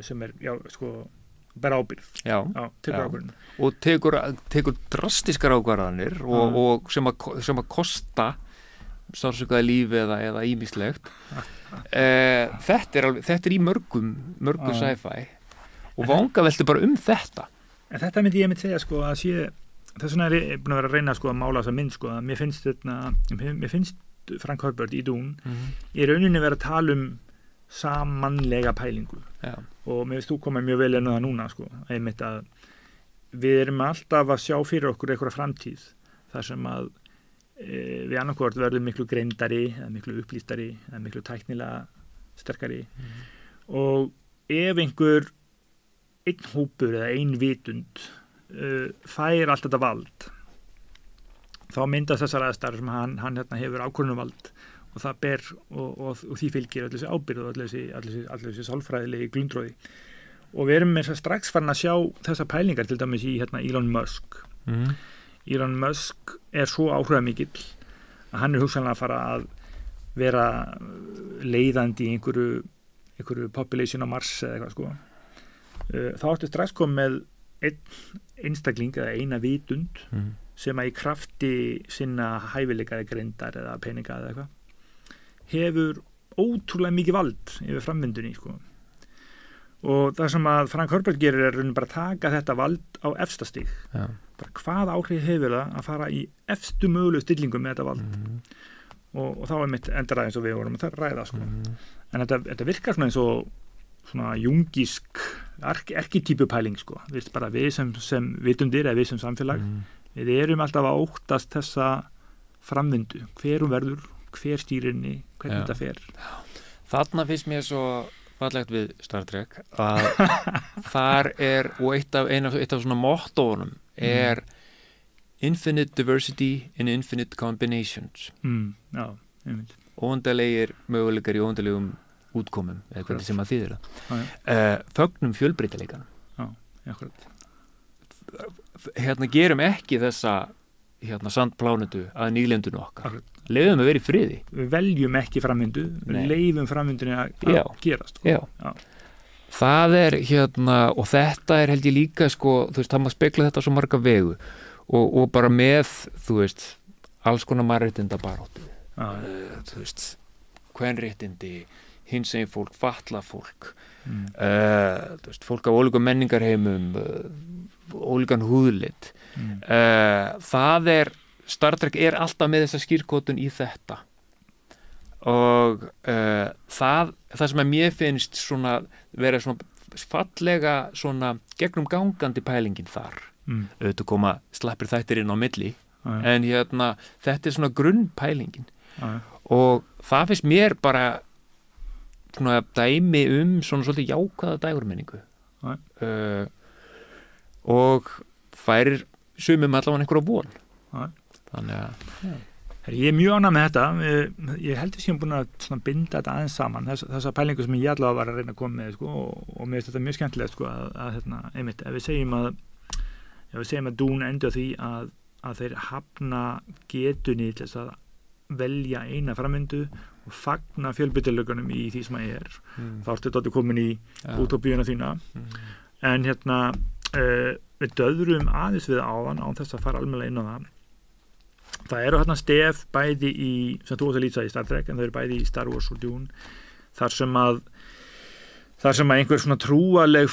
sem er ber ábyrgð tekur ákveðin og tekur drastískar ákvarðanir og sem að kosta sársökaði lífi eða ýmislegt þetta er í mörgum sci-fi og vangaveltu bara þetta en þetta myndi ég segja sko að þess vegna er ég búin að vera að reyna sko að mála þessa mynd sko að mér finnst Frank Herbert í Dún í rauninni vera að tala sammannlega pælingu og mér finnst þú komið mjög vel inn á það núna sko einmitt að við erum alltaf að sjá fyrir okkur einhverja framtíð þar sem að við annarkvort verðum miklu greindari eða miklu upplýstari eða miklu tæknilega sterkari og ef einhver einn hópur eða ein vitund fær allt þetta vald þá myndast þessar aðstæður sem hann hefur ákvörðunarvald og það ber og því fylgir allir þessi ábyrgð og allir þessi sálfræðilegi glundróði og við erum strax farin að sjá þessar pælingar til dæmis í Elon Musk Elon Musk er svo áhrifamikill að hann er hugsanlega að fara að vera leiðandi í einhverju population á Mars eða eitthvað sko. Þá ertu strax komið með einn einstakling eða eina vitund sem að í krafti sinna hæfileika eða greindar eða peninga eða eitthvað hefur ótrúlega mikið vald yfir framvindunni sko. Og það sem að Frank Herbert gerir er bara að taka þetta vald á efsta stig bara hvað áhrif hefur það að fara í efstu mögulegu stillingum með þetta vald og þá er mitt endur aðeins og við vorum að ræða sko. En þetta virkar svona eins og svona jungísk erkitýpu pæling sko. Bara við sem vitundir eða við sem samfélag við erum alltaf að óttast þessa framvindu, hver hún verður hver stýrinni, hvernig þetta fer Þarna finnst mér svo fallegt við Star Trek að þar og eitt af svona mottóunum infinite diversity in infinite combinations. Já, einmitt. Óendanlegir möguleikar í óendanlegum útkomum, eða hvernig sem að þýðir það. Fögnum fjölbreytileikanum. Já, akkurat. Gerum ekki þessa sandplánutu að nýlendunum okkar. Leifum að vera í friði. Við veljum ekki framvindu, við leifum framvindunni að gerast. Já. Það og þetta held ég líka, þú veist, það maður spekla þetta svo marga vegu og bara með, þú veist, alls konar mannréttindabaráttu. Þú veist, kvenréttindi, hinsegin fólk, fatlað fólk, þú veist, fólk af ólíkum menningarheimum, ólíkan húðlit. Star Trek alltaf með þessa skírkotun í þetta og það sem að mér finnst svona vera svona fallega svona gegnum gangandi pælingin þar auðvitað koma slappir þættir inn á milli en þetta svona grunnpælingin og það finnst mér bara svona dæmi svona svolítið jákvæða dægurmenningu og færir sumum allavega einhverja von þannig að ég mjög ánægð með þetta ég heldur sem búin að binda þetta aðeins saman þessa pælingu sem ég allavega var að reyna að koma með og mér finnst þetta mjög skemmtilegt að einmitt, ef við segjum að Dune endi á því að þeir hafna getunni til þess að velja eina framvindu og fagna fjölbreytileikanum í því sem það þá ertu þetta komin í útópíuna þína en við döðrum aðeins við áðan án þess að fara almennilega inn á það eru stef bæði sem þú átt að lýsa í Star Trek en þau eru bæði í Star Wars og Dune þar sem að einhver svona trúaleg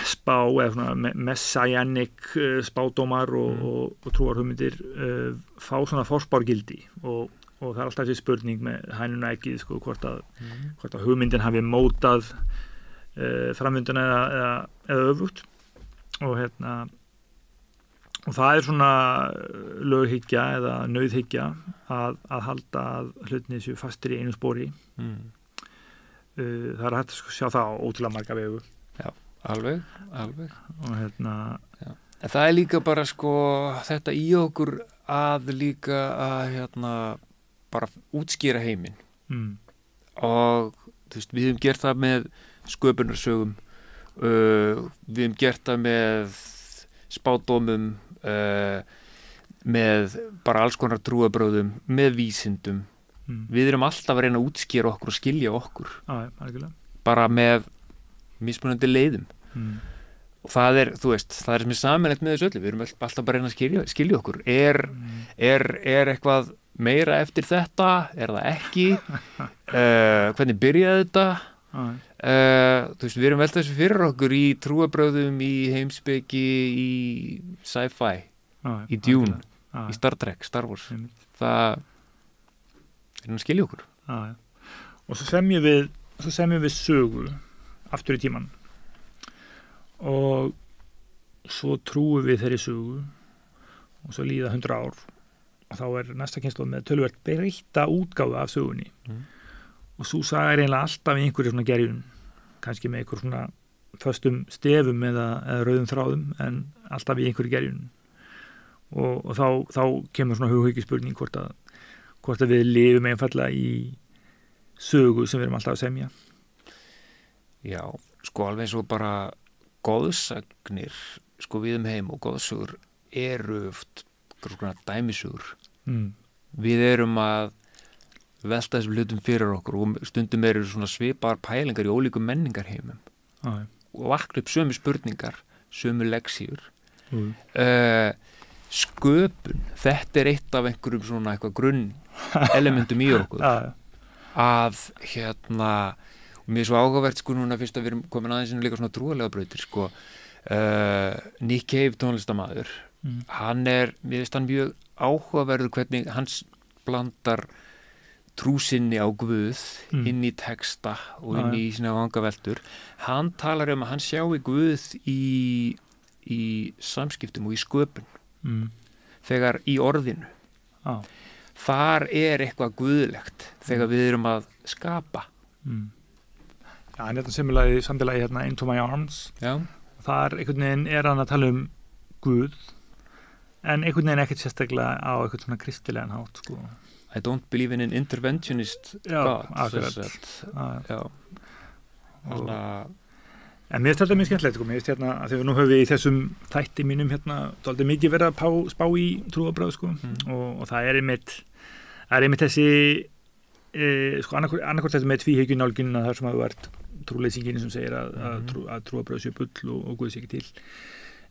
spá eða svona messianic spádómar og trúarhugmyndir fá svona forspárgildi og það alltaf þessi spurning með hænuna ekkið hvort að hugmyndin hafi mótað framvinduna eða öfugt og það svona löghyggja eða nauðhyggja að halda að hlutinni séu fastir í einu spori það hægt að sjá það á ótrúlega marga vegu Já, alveg og en það líka bara þetta í okkur að líka að bara útskýra heiminn og þú veist, við höfum gert það með sköpunarsögum við höfum gert það með spádómum með bara alls konar trúarbrögðum með vísindum við erum alltaf að reyna að útskýra okkur og skilja okkur bara með mismunandi leiðum og það þú veist, það sem sameiginlegt með þessu öllu, við erum alltaf bara að reyna að skilja okkur er eitthvað meira eftir þetta, það ekki hvernig byrjaði þetta þú veist, við erum veltað þessu fyrir okkur í trúarbrögðum, í heimspeki í sci-fi í Dune, í Star Trek, Star Wars það að skilja okkur og svo semjum við sögu aftur í tíman og svo trúum við þeirri sögu og svo líða 100 ár og þá næsta kynslóð með töluvert breytta útgáfu af sögunni og svo saga eiginlega alltaf í einhverju svona gerjun kannski með einhver svona föstum stefum eða rauðum þráðum en alltaf í einhverju gerjun og þá kemur svona hughyggjuspurning hvort að við lifum einfallega í sögu sem við erum alltaf að semja Já, alveg eins og bara goðsagnir við heim og goðsögur eru svona dæmisögur við erum að velta þessum hlutum fyrir okkur og stundum eru svona svipaðar pælingar í ólíkum menningarheimum og vakna upp sömu spurningar, sömu leksíur sköpun, þetta eitt af einhverjum svona eitthvað grunn elementum í okkur að og mér er svo áhugavert núna fyrst að við erum komin aðeins líka svona trúarlega brautir Nick Cave tónlistarmaður mér finnst hann mjög áhugaverður hvernig hans blandar trúsinni á Guð inn í texta og inn í sína vangaveltur hann talar að hann sjái Guð í samskiptum og í sköpun þegar í orðinu þar eitthvað guðlegt þegar við erum að skapa hann samfélagi hérna Into My Arms. Já. Þar einhvern veginn hann að tala Guð, en einhvern veginn ekkert sérstaklega á einhvern svona kristilegan hátt, sko. I don't believe in an interventionist God. Já. En mér finnst þetta mjög skemmtilegt, sko. Mér finnst hérna, að þegar nú höfum við í þessum þætti mínum hérna, dálítið mikið verið að spá í trúarbrögð, sko. Og það er einmitt þessi, sko, annarkvort þetta með tvíhyggjunálgin, þar sem að þú ert trúleysingin sem segir að trúarbrögð séu bull og Guð sé ekki til.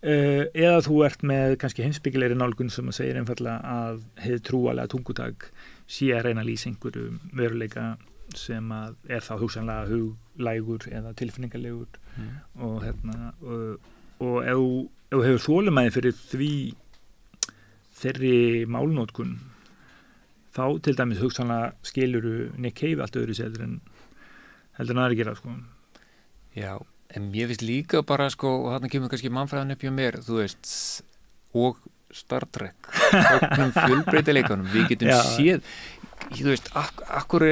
Eða þú ert með kannski heimspekilegri nálgun sem að segir einfallega að hið trúalega tungutak sé að reyna að lýsa einhverju veruleika sem að er þá hugsanlega huglægur eða tilfinningalegur og hérna og ef þú hefur þolinmæði fyrir þeirri málnotkun þá til dæmis hugsanlega skiluru Nick Cave allt öðru sér en heldur hann að gera, sko. Já, en ég finnst líka bara, sko, og þarna kemur kannski mannfræðan upp hjá mér, þú veist, og Star Trek, fjölbreytileikanum, við getum séð, þú veist, akkur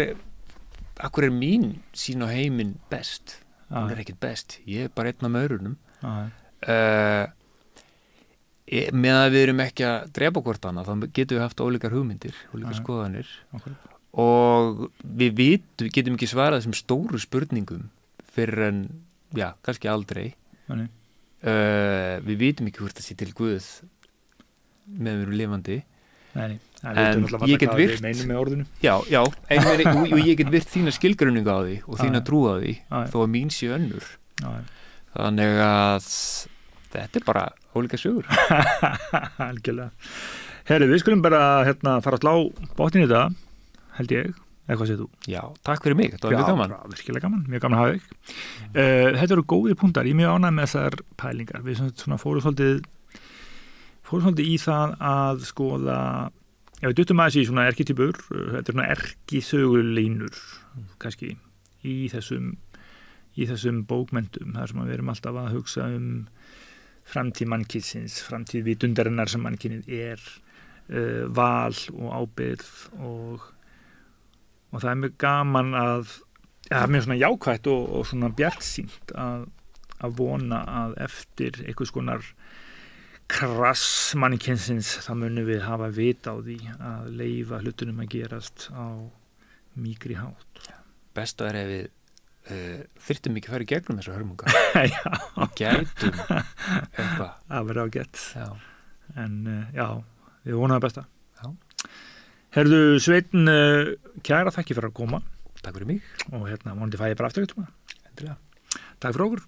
er mín sýn á heiminn best? Hún er ekkert best, ég er bara einn af maurunum. Með að við erum ekki að drepa hvort annað, þá getum við haft ólíkar hugmyndir, ólíkar skoðanir. Og við getum ekki svarað þessum stóru spurningum fyrir en, já, kannski aldrei. Við vitum ekki hvort það sé til Guð með við erum lifandi. Nei, en ég get virt og ég get virt þína skilgreiningu á því og þína trú á því þó að mín sé önnur. Þannig að þetta er bara ólíka sögur. Algjörlega. Herri, við skulum bara fara að slá botnin í þetta, held ég. Eitthvað séð þú? Já, takk fyrir mig, þetta var mjög gaman. Já, virkilega gaman, mjög gaman að hafa þig. Þetta eru góðir punktar, ég er mjög ánægð með þessar pælingar. Við svona fórum svolítið í það að skoða, við duttum aðeins í svona erkitýpur, þetta er svona erkisögulínur, kannski, í þessum bókmenntum, þar sem við erum alltaf að hugsa framtíð mannkynsins, framtíð vitundarinnar sem mannkynið er, val og ábyrgð og það er mjög gaman mjög svona jákvætt og svona bjartsýnt að vona að eftir einhvers konar krass mannkynsins þá munum við hafa vit á því að leyfa hlutunum að gerast á mýkri hátt. Best að ef við þyrftum ekki að fara í gegnum þessar hörmungar. Gætum eitthvað. Það verður ágætt. Já. En við vonum það besta. Já. Herðu, Sveinn, kæra þakki fyrir að koma. Takk fyrir mig. Og vonandi fæ ég bara aftur. Endilega. Takk fyrir okkur.